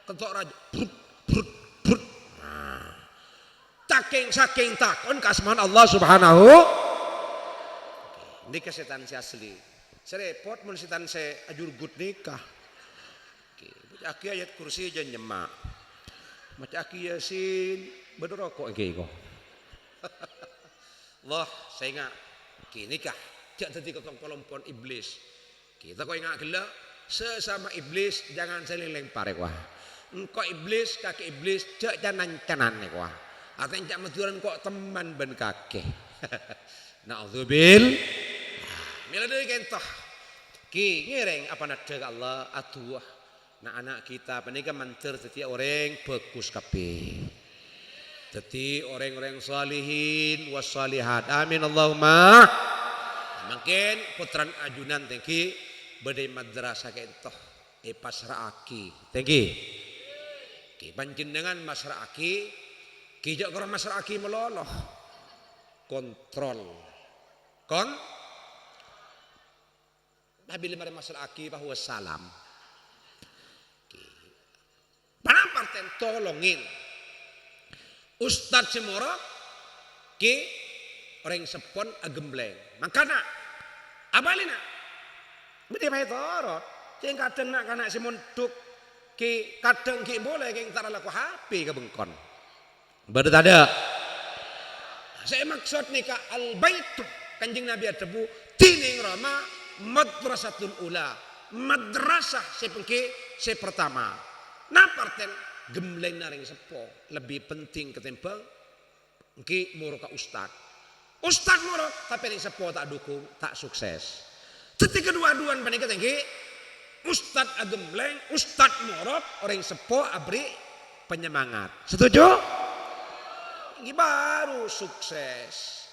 Kentok raja. Brut brut brut. Saking takon kasman Allah Subhanahu. Ini kesetan si asli. Serepot mun setan se ajur gut nikah. Aki ayat kursi aja nyemak. Maca aki Yasin berrokok iki kok. Allah saya ingat ki nikah jak dadi kelompon iblis. Kita kok ingat gila sesama iblis jangan saling lempar wah. Engkau iblis kaki iblis jak canan-canan wah. Artinya jak meturan kok teman ben kakek. Na'udzubil. Mila dari kentoh. Ki ngereng apa nada Allah atuh. Nah anak kita penika manter setiap orang bagus kabeh. Dadi orang-orang salihin wassalihat. Amin Allahumma. Mungkin putran ajunan tengki badai madrasah kentoh pasraaki. Tengki. Ki panjenengan masraaki ki jak karo masraaki meloloh. Kontrol. Nabi limare masraaki bahwa salam. Panamparten tolongin Ustadz Semorok ki orang sepon agembleng makana abalina bede bae torot cing kadang nak kana simunduk ki kadang ki boleh ki tara laku HP ke bengkon badet ada saya maksud nika al baitu kanjeng Nabi adebu tining Roma madrasatul ula madrasah sepengki se pertama. Nah parten gembleng naring sepo lebih penting ketimbang engki murka ustad murok tapi ning sepo tak dukung tak sukses. Jadi kedua-duaan panika engki ustad agembleng ustad murok orang sepo abri penyemangat. Setuju? Ini baru sukses.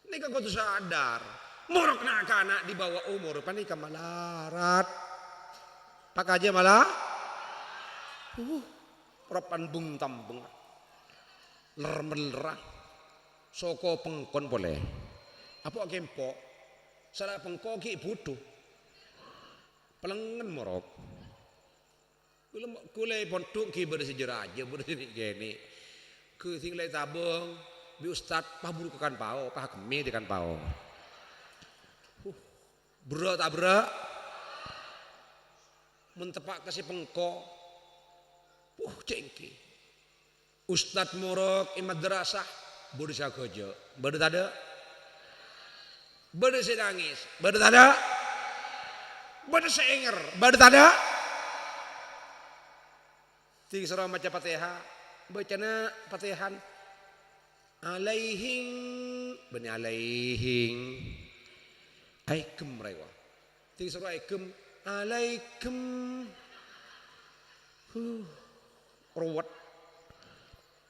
Ini kan kudu sadar. Murok nak anak di bawah umur panika malarat. Pak aja malah rapan bung tambeng lermelerah soko pengkon boleh apa kempok salah pengkon ki butuh pelengen morok kule pontuk ki bersejarah aja bersini gini ke tinggal tabung bi ustad paburu kekan pao pah kemi dekan pao bro tak bro mentepak kasih pengko cengki Ustadz Murok madrasah bodoh sagojo bodoh ada bodoh sedangis bodoh ada bodoh seenger bodoh ada tiga surah maca Fatihah bacana Fatihan alaihing bani alaihing aikum rewa tiga surah aikum alaikum ruwet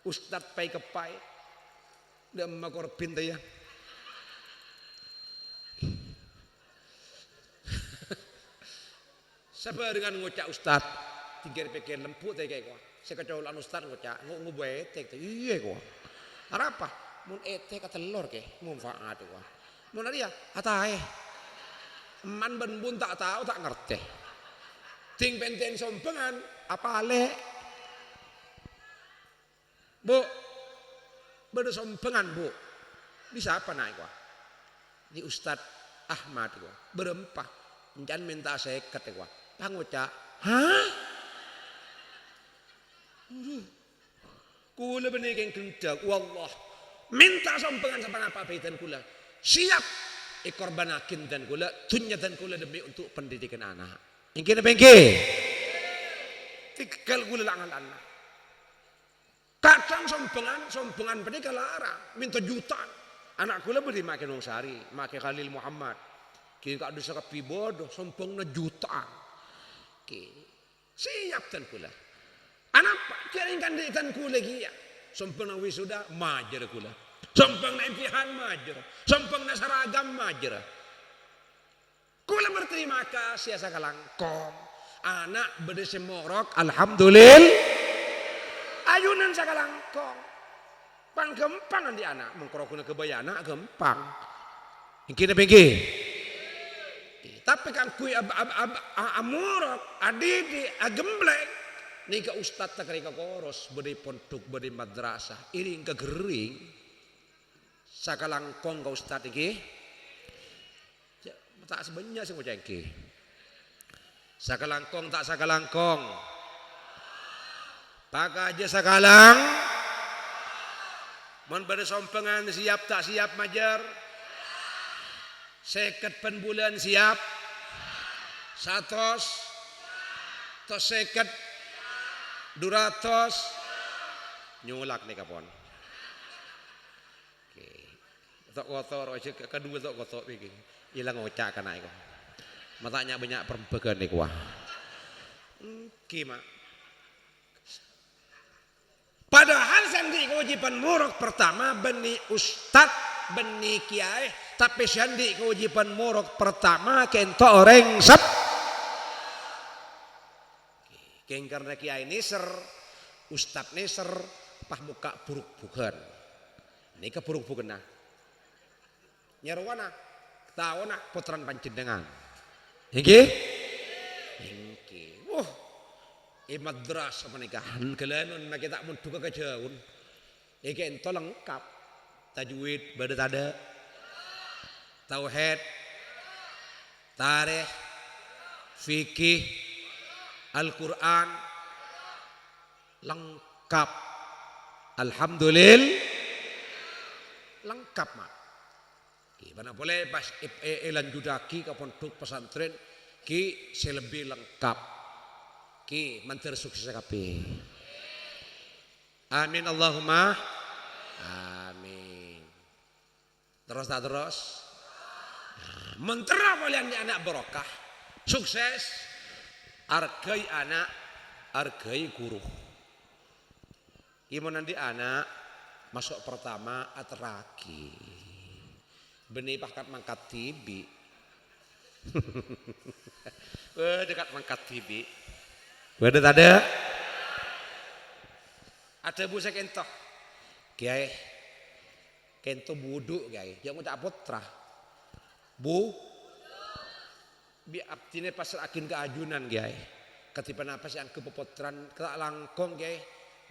Ustadz pai kepai dan makor pinta ya siapa dengan ngucap Ustadz tinggal pikir lemput kayak kok saya kecaulan Ustadz ngucap ngubuat etek iya kok apa mun etek katelor ke manfaat kok mun dia atai man ben tak tahu tak ngerti ting benten sompengan apa ale Bu, bersompengan bu, bisa apa naik wah? Di Ustadz Ahmad wah, berempah, jangan minta saya kata wah, pangucap, hah? Kula benih yang kendak, wallah, minta sompengan sama apa dan kula, siap ekor banakin dan kula, tunyatan kula demi untuk pendidikan anak. Ingin apa ingin? Tinggal kula langan anak. datang sompengan pendek larang, minta jutaan. Anak kula beri makin wong sari, makin Khalil Muhammad. Ki kak dosa kapi bodoh, sompengna jutaan. Ki siap tan kula. Anak kiringkan dikan kula kia. Sompengna wisuda majer kula. Sompengna impihan majer. Sompengna seragam majer. Kula berterima kasih sakalangkong. Anak berdesi morok, alhamdulillah. Ayunan sakalangkong. Pan gempang di anak. Mengkorokuna kebayana gempang. Ingkina bengki. Tapi kan kui amurok, adidi, agemblek. Nika ustad tak rika koros. Beri pondok, beri madrasah. Iring kegering. Sakalangkong ka ustad iki. Tak sebenarnya sih mau cengki. Sakalangkong tak sakalangkong. Pakai aja sakalang. Mon pada sompengan siap tak siap majar. Seket penbulan siap. Satos. Tos seket. Duratos. Nyulak nih kapon. Oke. Tok kotor aja kedua tok kotor begini. Hilang ngocak kan aku. Matanya banyak perbegan nih kuah. Gimana? Padahal sandi kewajiban murok pertama beni ustad, beni kiai, tapi sandi kewajiban murok pertama kento orang sep. Keng karena kiai niser, ustad niser, pah muka buruk bukan. Ini ke buruk bukan nah. Nyarwana, tahu nak putran panjenengan. Iki? Iki. Madrasah pernikahan kalian nak kita menduga kejauhan. Iki ento lengkap. Tajwid badat ada. Tauhid. Tarikh. Fikih. Al-Quran. Lengkap. Alhamdulillah. Lengkap mak. Mana boleh pas elan judaki ke pondok pesantren ki selebih lengkap ki mantir sukses kape. Amin Allahumma amin. Terus tak terus. Mentera kalian anak barokah sukses argai anak argai guru. Gimana nanti anak masuk pertama atraki. Benih pakat mangkat tibi. Dekat mangkat tibi. Wadah ada. Ada busek kento. Kiai. Kento buduk kiai. Yang udah putra. Bu. Bi abtine pasal akin keajunan kiai. Ketipan apa sih yang kepopotran tak langkong kiai.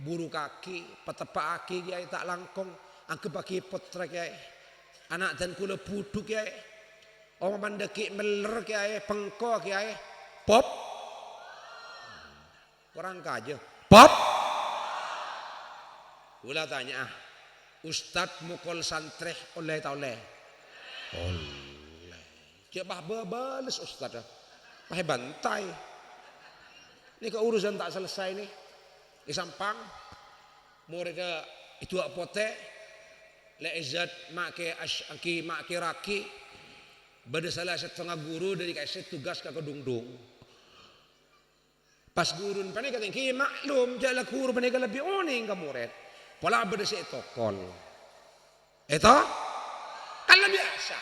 Buru kaki, petepak kaki kiai tak langkong. Angke bagi potra kiai. Anak dan kula buduk kiai. Orang mandeki meler kiai, pengko kiai. Pop. Orang kaje. Pop. Kula tanya, Ustadz mukul santreh oleh tak oleh? Oleh. Coba balas Ustadz. Pakai bantai. Ini keurusan tak selesai nih. Di sampang. Mereka itu apotek. Leizat make aki make raki bade salah setengah guru dari kasih tugas ke kedungdung pas gurun pane kata ki maklum jala guru pane lebih oning ka murid pola bade se tokol eta kan biasa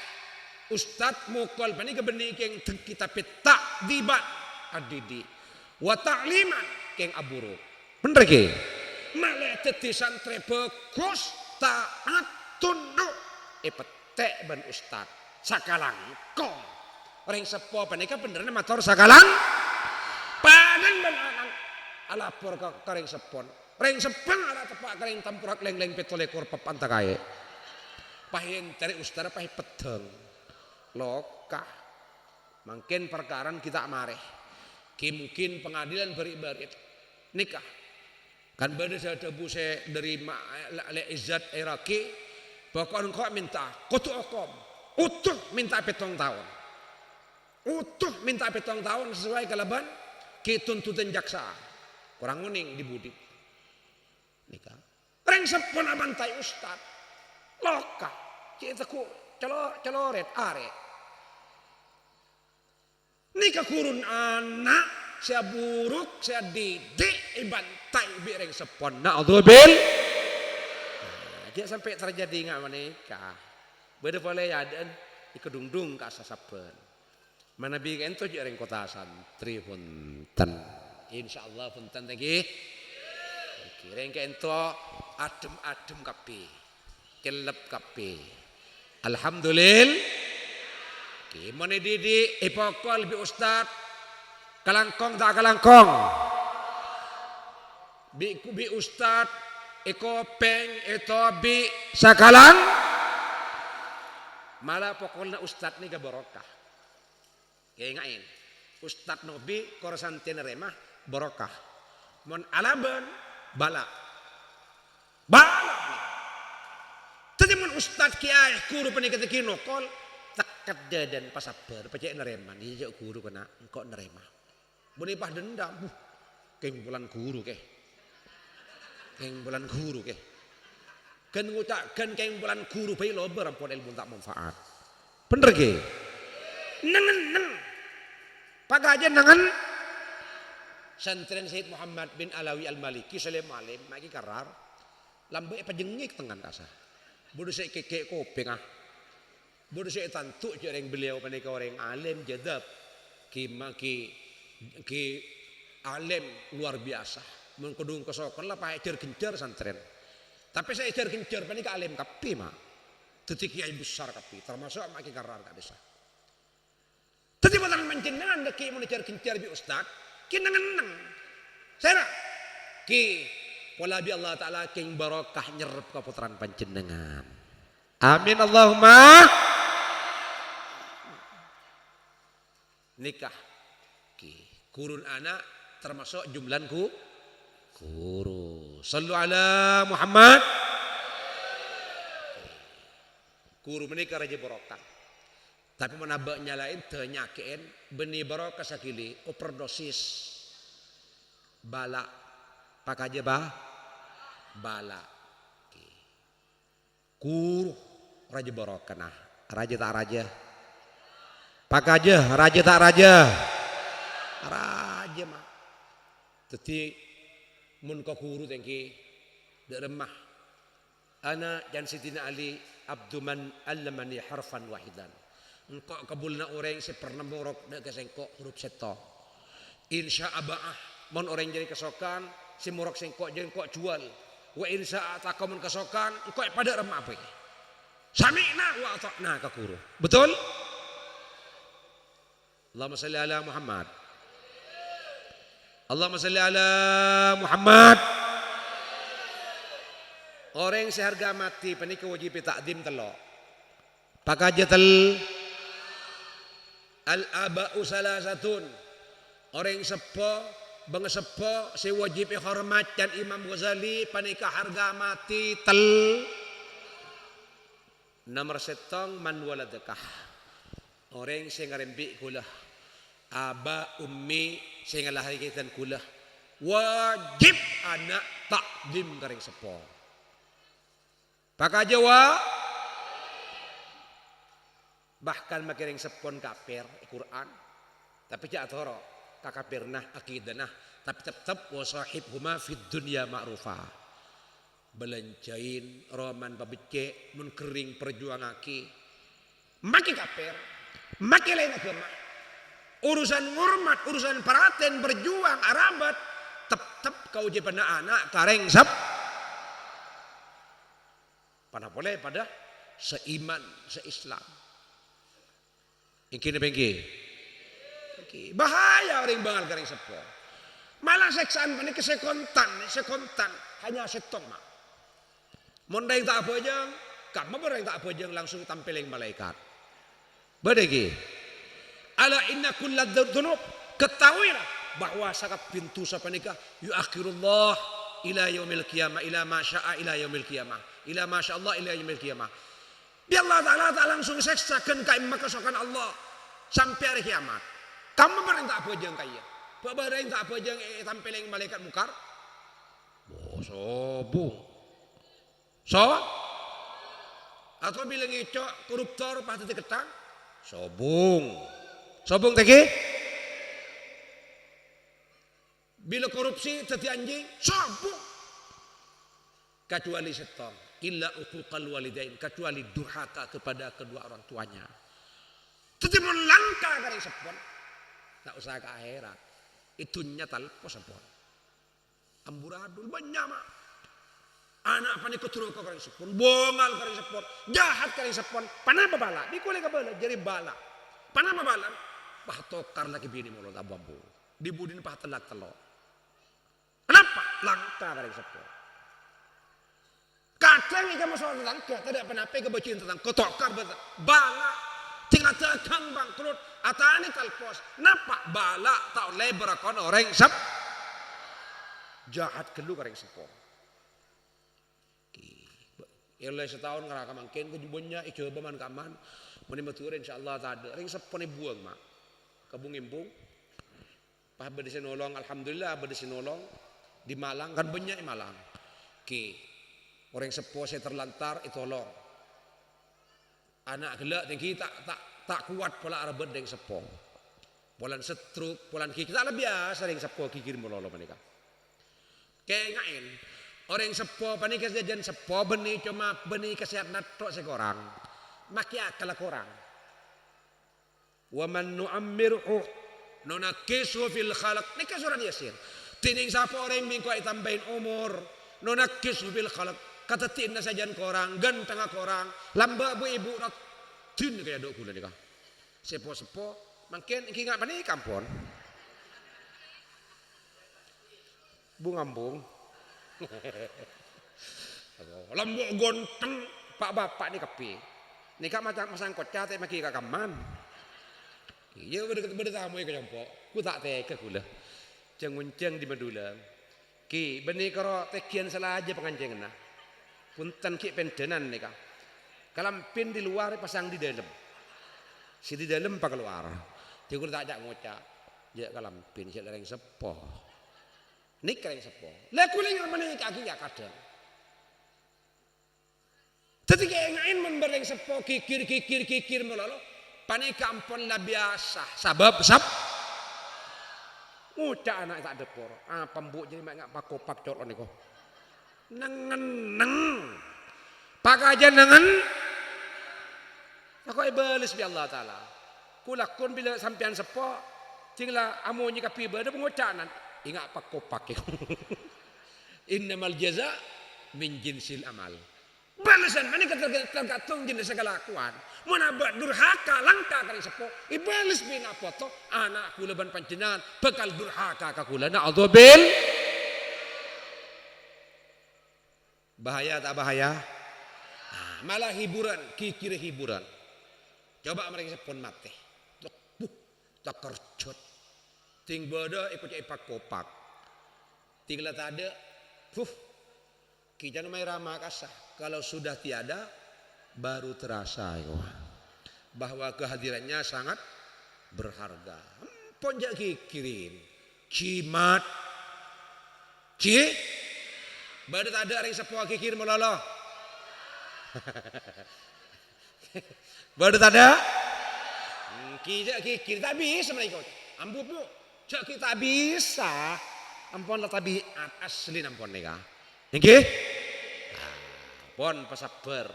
ustad mukol pane ke benih keng kita petak dibat adidi wa ta'liman keng aburu bener ki malah teti santre bagus taat tunduk petek ban ustad sakalangkong orang sepo panika benerna mator sakalang panen ban anak alapor ka kareng sepon reng sepeng ala tepak kareng tampurak leng-leng petolekor papanta kae pahin cari ustad pahin pedeng lokah mungkin perkaran kita mareh ki mungkin pengadilan beri-beri nikah kan bade saya tebuse dari Izzat Iraki pokoknya kau minta kutu okom utuh minta 7 tahun utuh minta 7 tahun sesuai kalaban ki tuntutan jaksa kurang uning di budi nikah Bereng sepon abantai ustad. Loka. Kita ku celoret are. Nika kurun anak, saya buruk, saya didik, ibantai bereng sepon. Na'udzubil. Dia sampai terjadi nggak menikah. Beda boleh ya dan ikedungdung ka sasapen. Mana bikin tu jereng kota santri punten. Insyaallah punten lagi. Kireng ke ento adem-adem kape. Kelep kape. Alhamdulillah. Mana didi ipokol bi ustad kalangkong tak kalangkong bi ustad ikopeng itu bi sakalang malah pokoknya ustad ni barokah kayak ngain ustad nobi korasantin remah barokah mon alaban bala tadi mon ustad kiai kuru penikah kinokol tak dan pasabar pacek nereman dia guru kena engkau nerema bonipah dendam keng bulan guru ke keng bulan guru ke kan ngucapkan keng bulan guru bayi lo berampun ilmu tak manfaat bener ke nengen pakai aja nengen santren Syed Muhammad bin Alawi Al-Maliki Salim Alim maki karar lambe pajengik tengan kasar bodoh saya keke kopeng bodoh saya tantu jarang beliau panika orang alim jadab ki alim luar biasa mengkodung kesokan lah pak ejar gencar santren tapi saya ejar gencar panika alim kapi mak tetik kiai besar kapi termasuk maki karar gak bisa tadi batang menjenengan deki mau ejar gencar bi ustad ki nengen saya ki wala bi Allah taala king barokah nyerep kaputaran panjenengan amin Allahumma nikah kurun anak termasuk jumlanku guru sallu ala Muhammad guru menikah raja barokah tapi menabak nyalain tenyakin benih barokah sakili overdosis bala pakai aja bala guru raja barokah nah raja tak raja pak aja raja tak raja mah teti mun ka guru tengki de remah ana dan Sidina Ali abduman allamani harfan wahidan engkau kabulna orang si pernah morok de kesengkok huruf seto insya abaah mon orang jadi kesokan si morok sengkok jengkok jual wa insya atakomun kesokan engkau pada remah apa sami'na wa ata'na ka guru betul. Allahumma salli ala Muhammad. Allahumma salli ala Muhammad. Orang seharga mati panika wajib takdim telo. Pakajatal al-aba'u salasatun. Orang sepo bang sepo si wajib hormat dan Imam Ghazali panika harga mati nomor setong man waladakah. Orang sing ngarembi kula aba ummi sing ngalahiran kula wajib anak takdim karing sepo pakai jawa bahkan makiring sepon kafir Quran tapi cak toro kakafirnah akidana tapi tetap wasahibhuma fid dunya ma'rufa belanjain roman babece mun kering perjuangaki maki kafir maki lain agama urusan ngurmat, urusan paraten, berjuang, arabat, tetap kau je pada anak kareng sab. Pada boleh pada seiman, seislam. Ingkini bengki. Bahaya orang bangal kareng sepo. Malah seksaan ini sekontan, hanya setong mak. Mondai tak apa jeng, kamu berang tak apa jeng langsung tampil yang malaikat. Badegi. Ala inna kulla dzunub ketahuilah bahwa sangat pintu sapa nikah yuakhirullah ila yaumil qiyamah ila ma syaa ila yaumil qiyamah ila ma syaa Allah ila yaumil qiyamah bi Allah taala tak langsung seksakeun ka makasokan Allah sampai hari kiamat kamu berintah apa jeung kaya berintah apa jeung tampil yang malaikat mukar bosobung So atau bilang icok koruptor pasti ketang sobung teki bila korupsi teti anjing sobung kecuali seton illa uquqal walidain kecuali durhaka kepada kedua orang tuanya teti melangkah dari sepon tak usah ke akhirat itu nyata lepas sepon amburadul banyak mak anak pani keturuka kari sepon bongal kari sepon jahat kari sepon panapa bala dikule ka bala jadi bala panapa bala bah tokar lagi bini mulut ababu dibudin pah telak telok kenapa langka kari sepon kadang ika masalah langka tidak pernah pe kebacin tentang ketokar bala tinggal tekang bangkrut atani talpos napa bala tak lebar kon orang sep jahat kelu kari sepon oleh setahun ngeraka mungkin kejubunya coba man kaman meni matur insyaallah tak ada ring sepone buang mak kabung imbung pah bede nolong alhamdulillah bede nolong di Malang kan banyak di Malang ki orang sepo saya terlantar itu tolong anak gelak tinggi tak kuat pola rebet deng sepo polan setruk polan ki kita lebih biasa deng sepo kikir mololo menika kayak ngain orang sepo pani kejadian sepo benih cuma benih kesehatan tok sekorang maki akal korang wa man nu'ammirhu nunakisu fil khalaq ni surat yasin tining sapa orang mingko tambahin umur nunakisu fil khalaq kata tinna sajan korang ganteng korang lamba bu ibu rat tin kaya dok kula nika sepo mungkin iki ngak pani kampon bu ngambung lambok gonteng pak bapak ni kepi ni kak macam masang kocak te maki kakaman iya beda tamu ke jompok ku tak teke kula cengunceng di Madura ki beni karo tekian salah aja pengancengan nah punten ki pendenan ni kak kalampin di luar pasang di dalam si di dalam pak keluar jadi tak ajak ngocak ya kalampin si lereng sepoh nik kering sepo lah kuling mana kaki ya kadang tadi kayak ngain membereng sepo kikir melolo pani kampon lah biasa sabab ngucak anak tak depor pembuk jadi mak ngak pakopak cor niko neng pak aja nengen aku ibalis bi Allah taala kulakun bila sampean sepo tinggal amunyi kapi beda pengucanan ingat pak kopak innamal jaza min jinsil amal balasan mana tergantung jenis kelakuan mana buat durhaka langka kali sepo ibalis bin apoto anak kula ban panjenengan bekal durhaka ka kula na'udzubil bahaya tak bahaya malah hiburan kikir hiburan coba mereka sepon mati tak kerjot ting bodoh ikut ipak kopak tinggal tak ada kita namanya ramah kasah kalau sudah tiada baru terasa bahwa kehadirannya sangat berharga ponjak kikirin cimat baru tak ada orang sepuah kikir meloloh baru tak ada kita kikir tak bisa mereka ambu bu cak kita bisa ampun lah tabiat asli ampun nika nggih pon pasabar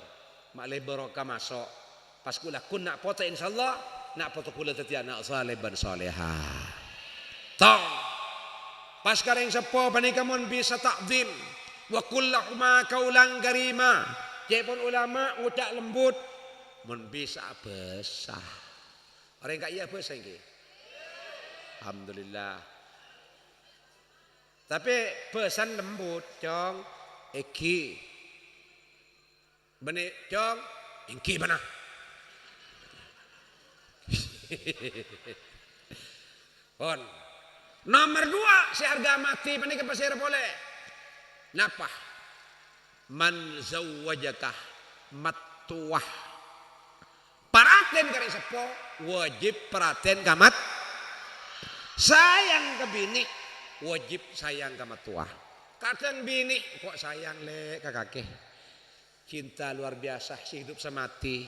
mak lebaroka masuk pas kula kun nak foto insyaallah nak foto kula tadi anak saleh ban salehah tong pas kareng sepo panika mun bisa takzim wa kullahuma kaulan karima jepun ulama ngucak lembut mun bisa besah orang kak iya besah nggih alhamdulillah. Tapi pesan lembut, cong, eki, benih, cong, ingki mana? Pon, nomor 2 si harga mati, benih ke pasir boleh. Napa? Man zawwajaka matuah. Paraten kari sepo, wajib paraten kamat. Sayang ke bini wajib sayang ke matua kadang bini kok sayang le ke kakek cinta luar biasa hidup semati.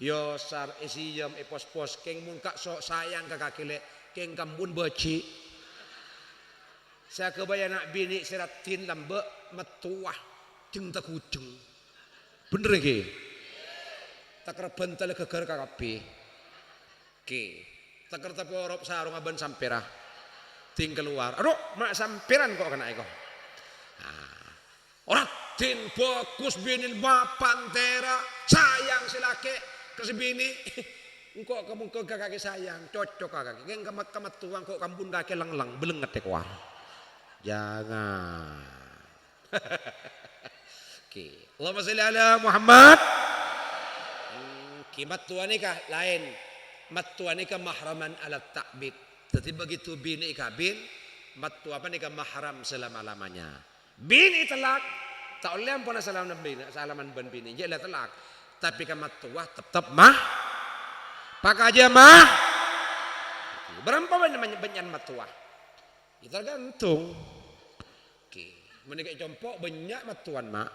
Yo sar isiyam pos-pos keng mun kak sok sayang kakak kile keng kambun beci. Saya kebayang nak bini seratin lambe metuah jeng tak kuceng. Bener ke? Tak kerbental geger kakapi. Ke. Tak kerta porop sarung aban sampera. Ting keluar. Aduh, mak samperan kok kena iko. Orang tin bagus bini pantera sayang silake kesebini. Engkau kamu ke kakak sayang cocok kakak. Keng kamat tuang kok kambun kakek lang belenget tek wah. Jangan. Oke. Allahumma sholli ala Muhammad. Kimat tua nikah lain. Mat tua nikah mahraman ala ta'bid. Jadi begitu bini kabin, mat tua apa nikah mahram selama-lamanya. Bini telak, tak oleh ampun salaman ben bini. Dia lah telak. Tapi kamat tua tetap mah. Pak aja mah. Berapa banyak mat tua? Kita tergantung. Oke, menikah compok banyak mat tuan mak.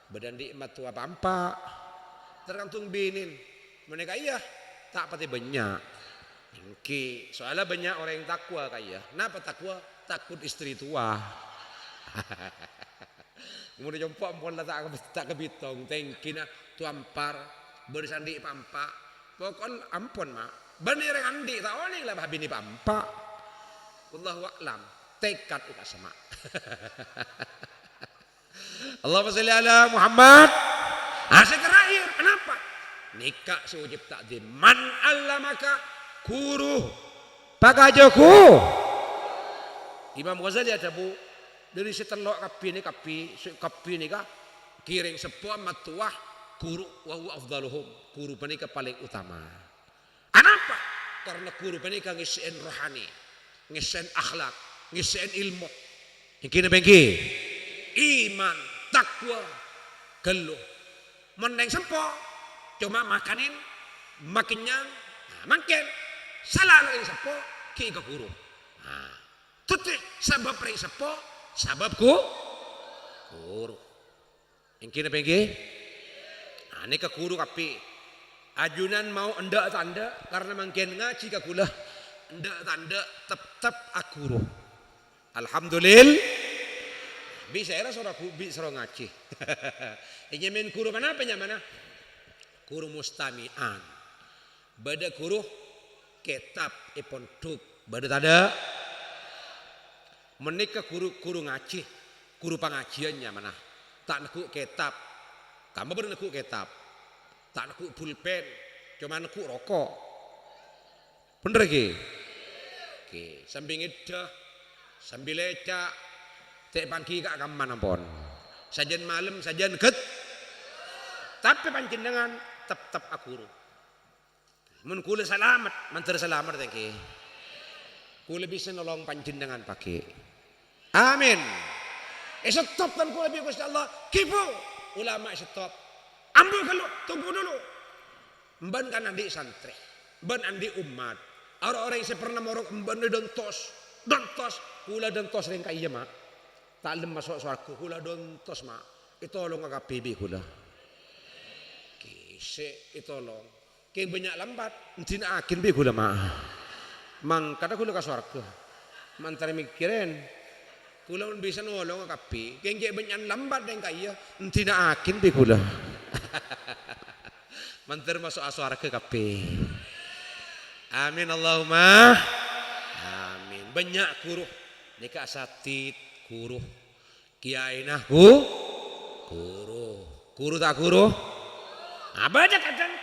Badan di mat tua pampa. Tergantung binin. Menikah iya, tak pati banyak. Oke, soalnya banyak orang yang takwa kaya. Kenapa takwa? Takut istri tua. Kemudian jompo ampun lah tak kebitong. Tengkina tuampar bersandi pampa. Pokok ampun mak. Bener yang andi tak oleh lah bini pampa. Wallahu a'lam. Tekad uka sama. Allahumma sholli ala Muhammad. Asal terakhir kenapa? Nikah sewajib takdim. Man allamaka guru pagajoku. Imam Ghazali ada bu dari setelok kapi ni kah kiring sepuh matuah guru wa huwa afdaluhum. Guru panika paling utama. Kenapa? Karena guru panika ngisiin rohani, ngisiin akhlak, ngisiin ilmu. Yang kini bengki iman, takwa, geluh. Mendeng sempoh cuma makanin makinnya makin salah lagi sepo ki ke guru. Tuti sabab ring sepo sababku guru. Yang kini pergi, ini ke guru kapi. Ajunan mau enda tanda karena makin ngaji ke gula enda tanda tetap guru. Alhamdulillah. Bisa era seorang bisa ngaji. Ini men guru mana mana? Guru mustami'an. Bada guru kitab iponduk. Bada tada. Menikah guru ngaji. Guru pengajiannya mana? Tak nekuk kitab. Kamu baru nekuk kitab. Tak nekuk pulpen. Cuma nekuk rokok. Bener ke? Oke. Sambil ngedah. Sambil lecak. Tek pagi kak kaman ampun. Sajen malam, sajen ket. Tapi panjenengan tetap guru. Mun kula selamat, mantar selamat tengki. Kula bisa nolong panjenengan pakai. Amin. Stop kan kula bi Gusti Allah. Kipu ulama stop. Ambil kalau tunggu dulu. Mban kan andi santri. Mban andi umat. Orang-orang yang pernah morok mban dontos. Kula dontos ring kaya mak. Tak lem masuk suaraku kula dontos mak. Itolong agak bibi kula. Kise itolong. Keng banyak lambat. Entina akin bi kula mak. Mang kata kula ka suaraku. Mantare mikirin. Kula pun bisa nolong agak bi. Keng je banyak lambat dan kaya. Entina akin bi kula. Mantar masuk suaraku kapi. Amin Allahumma. Amin. Banyak guru. Nikah satid. Guru kiai nah guru tak guru apa aja kadang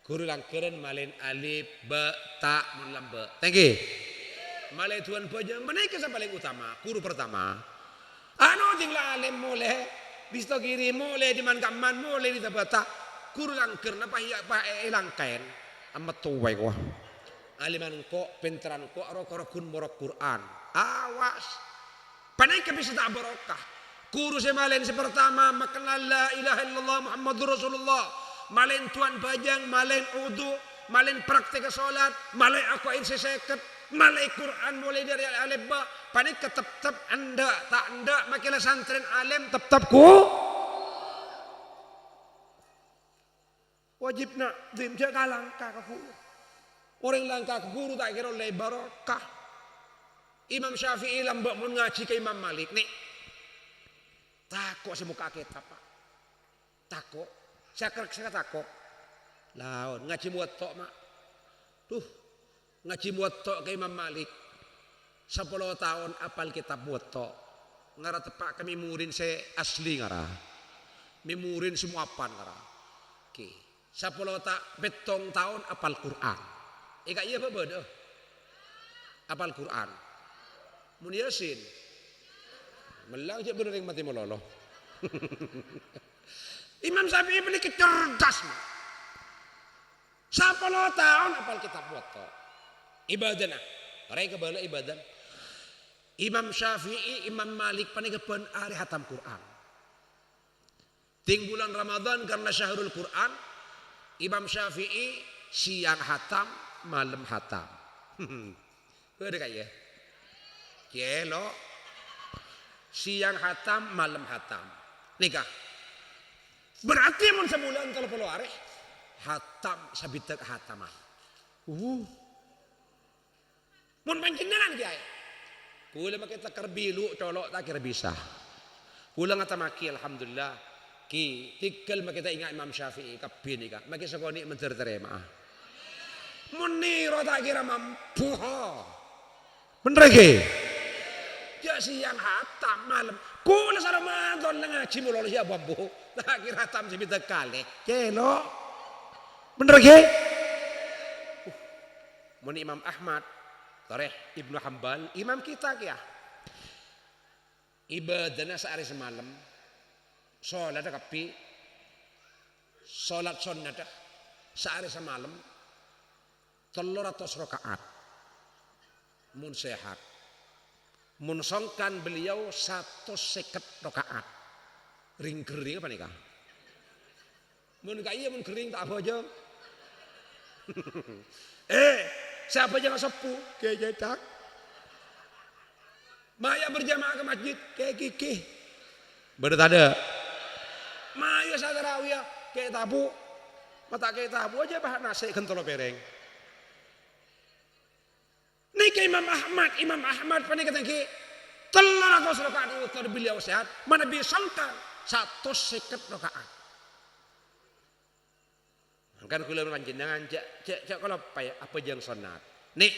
guru langkeren malin alif ba ta mun lambe tengki malai tuan pojang menaik yang paling utama guru pertama anu tinggal alim mulai bisto kiri mulai di man kaman mulai di tabata guru langkeren apa ya pak langkain amat tuwai wah aliman kok penteran kok rokun morok Quran awas panai ke bisa tak barokah guru semalen pertama makenal la ilaha illallah Muhammadur Rasulullah malen tuan bajang malen udu malen praktek salat malen aku seseket Malai Quran mulai dari alif ba, panik tetap anda tak anda makilah santren alim tetap ku wajib nak dim jaga langkah ke guru. Orang langkah ke guru tak kira oleh barokah. Imam Syafi'i lambak mun ngaji ke Imam Malik nih. Takut semuka kitab pak. Takut. Saya takut. Lawan ngaji muwatta mak. Tuh ngaji muwatta ke Imam Malik 10 tahun apal kitab muwatta ngara tepak kami murin se asli ngara mimurin semua apan ngara ki 10 betong tahun apal Quran ika iya apa beda apal Quran mun yasin melang je bener yang mati meloloh Imam Syafi'i beli kecerdas 10 tahun apal kitab muwatta ibadah nah, mereka bala ibadah. Imam Syafi'i, Imam Malik panikapan hari hatam Quran. Ting bulan Ramadan karena syahrul Quran, Imam Syafi'i siang hatam, malam hatam. Ada kayak kelo siang hatam, malam hatam. Nikah. Berarti mun sebulan kalau perlu hari hatam sabitak hataman. Mun panjenengan kiai. Kula make takar bilu colok tak kira bisa. Kula ngata maki alhamdulillah ki tikal make ingat Imam Syafi'i kabin ika. Make sakoni menter terima. Mun niro tak kira mampu ha. Bener ge. Ya siang hatam malam. Kula sa Ramadan lang ngaji mulo siya bambu. Tak kira hatam sibita kali. Kelo. Bener ge. Mun Imam Ahmad Tarikh Ibnu Hambal, imam kita kia. Ibadahnya sehari semalam, sholat kapi, sholat sunnah sehari semalam, 300 rakaat. Mun sehat, mun songkan beliau 150 rakaat. Ring kering apa nih kah? Mun kaya mun kering tak apa aja. Siapa jangan sepuh kayak jedak. Maya berjamaah ke masjid kayak kiki. Bener ada. Maya sadarawiyah kayak tabu. Mata kayak tabu aja bahan nasi kentolo pereng. Nika Imam Ahmad panik kata ki. 300 rakaat itu beliau sehat. Mana bisa sangka 150 rakaat. Kan kula panjenengan cek kalau apa yang sunat. Nih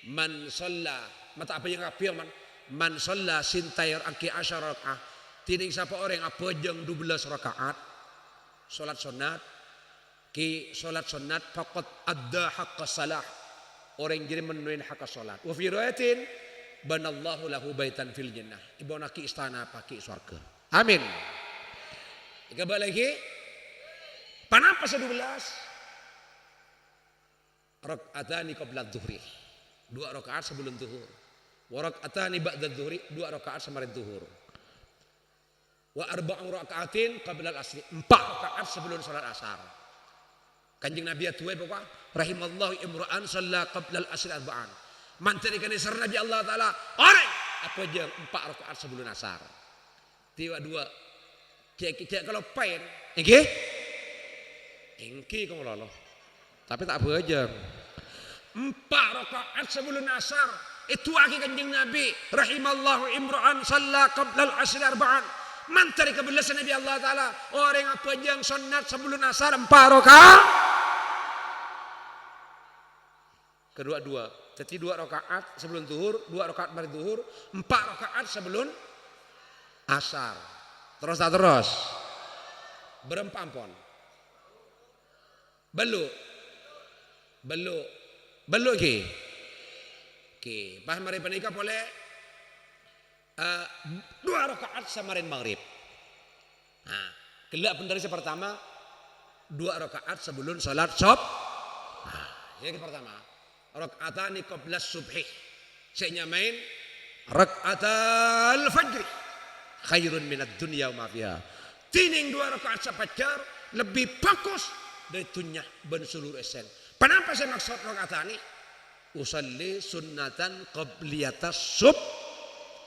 man shalla mata apa yang api man shalla sintair aki asyara rakaat. Tining siapa orang apa yang 12 rakaat salat sunat ki salat sunat faqad adda haqqa salah. Orang jadi menuin hak salat. Wa fi riwayatin banallahu lahu baitan fil jannah. Ibu naki istana paki surga. Amin. Ika lagi Panapa 12? Raka'atani qabla dhuhri. 2 rakaat sebelum zuhur. Wa raka'atani ba'da dhuhri, 2 rakaat semarin zuhur. Wa arba'u raka'atin qabla al-asri. 4 rakaat sebelum salat asar. Kanjeng Nabi atuwe pokok rahimallahu imra'an shalla qabla al-asri arba'an. Manteri kan isar Nabi Allah taala, orang apa aja 4 rakaat sebelum asar. Tiwa 2. Cek kalau pain, nggih? Engki kamu lolo. Tapi tak apa aja. 4 rakaat sebelum asar. Itu aki kanjeng Nabi. Rahimallahu imra'an shalla qabla al-asri arba'an. Mantari kebelasan Nabi Allah Ta'ala. Orang apa yang sunat sebelum asar 4 rakaat. Kedua-dua. Jadi 2 rakaat sebelum zuhur. 2 rakaat mari zuhur. 4 rakaat sebelum asar. Terus. Berempat ampun. Belum ke. Pas mari panika boleh 2 rakaat samarin maghrib. Nah, kelak pendaris pertama 2 rakaat sebelum salat subuh. Nah, yang pertama, rakaatani qabla subhi. Saya nyamain rakaatal fajr khairun minad dunya wa ma fiha. Tining 2 rakaat sepajar lebih bagus dari dunia ben seluruh esen. Kenapa saya maksud rakaat ini? usalli sunnatan qabliyata sub.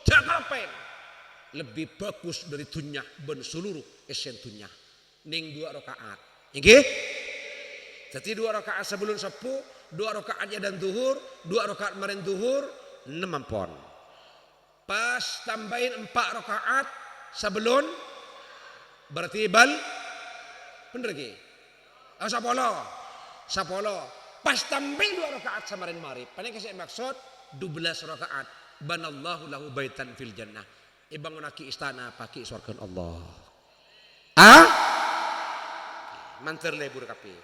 Jangan ngapain? Lebih bagus dari dunya ben seluruh esen dunya. Ning 2 rakaat. Nggih? Jadi 2 rakaat sebelum sepuh, 2 rakaat dan duhur, 2 rakaat maren duhur, 6 ampun. Pas tambahin 4 rakaat sebelum berarti bal bener ki? Sapolo. Pas tambahin 2 rakaat samarin marib. Paling kasih maksud 12 rakaat. Banallahu lahu baitan fil jannah. Ibangunaki istana paki surga Allah. Manter lebur kapi.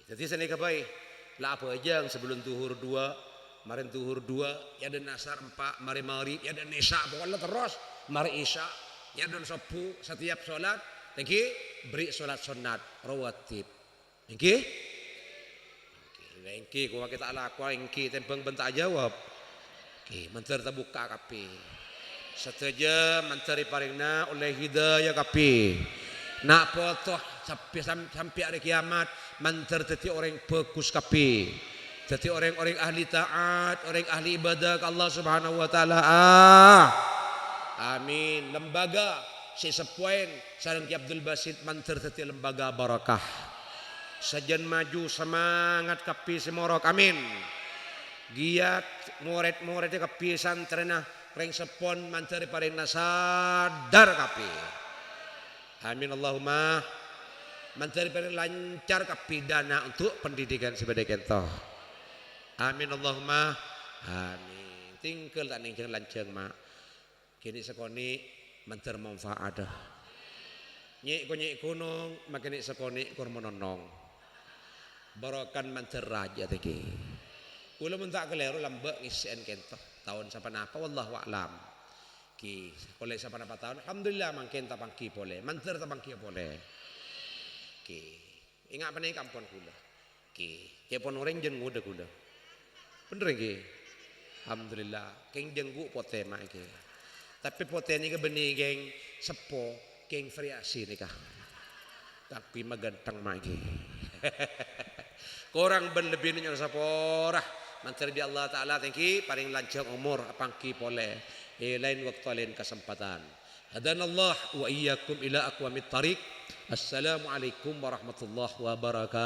Jadi saya kapai lah apa aja yang sebelum duhur 2, marin duhur 2, ya dan nasar 4, mari maghrib, ya dan isya pokoknya terus, mari isya, ya dan subuh setiap sholat, lagi beri sholat sunat rawatib, lagi, kau kita lakukan, lagi tempeng bentak jawab, manter terbuka kapi, seteja manter paringna oleh hidayah kapi. Nak potoh sampai hari kiamat manter teti orang bagus kapi, teti orang-orang ahli taat, orang ahli ibadah ke Allah Subhanahu wa taala. Amin. Lembaga si sepoin sareng Ki Abdul Basit manter teti lembaga barakah. Sajan maju semangat kapi semorok. Amin. Giat murid-murid kapi santrena reng sepon manter paring sadar kapi. Amin Allahumma. Mencari lancar kapidana untuk pendidikan sebagai contoh. Amin Allahumma. Amin. Tinggal tak ninggal lancang mak. Kini sekoni mencer manfaat dah. Nyik kunung makin sekoni kur menonong. Barokan mencer raja teki. Kula mun tak keliru lambek ngisian contoh tahun sampai apa wallahu a'lam. Ki oleh siapa dapat tahun alhamdulillah mangken tapangki boleh manter tapangki boleh ki ingat apa nih kampung kula ki kepon orang jeng muda kula bener ki alhamdulillah keng jenggu pote mak ki tapi pote ni ke benih geng sepo geng variasi ni kah tapi magantang mak ki korang ben lebih ni nyala saporah manter di Allah Ta'ala tengki paling lancar umur apangki boleh lain waktu lain kesempatan. Hadanallah wa iyyakum ila aqwamit tariq. Assalamualaikum warahmatullahi wabarakatuh.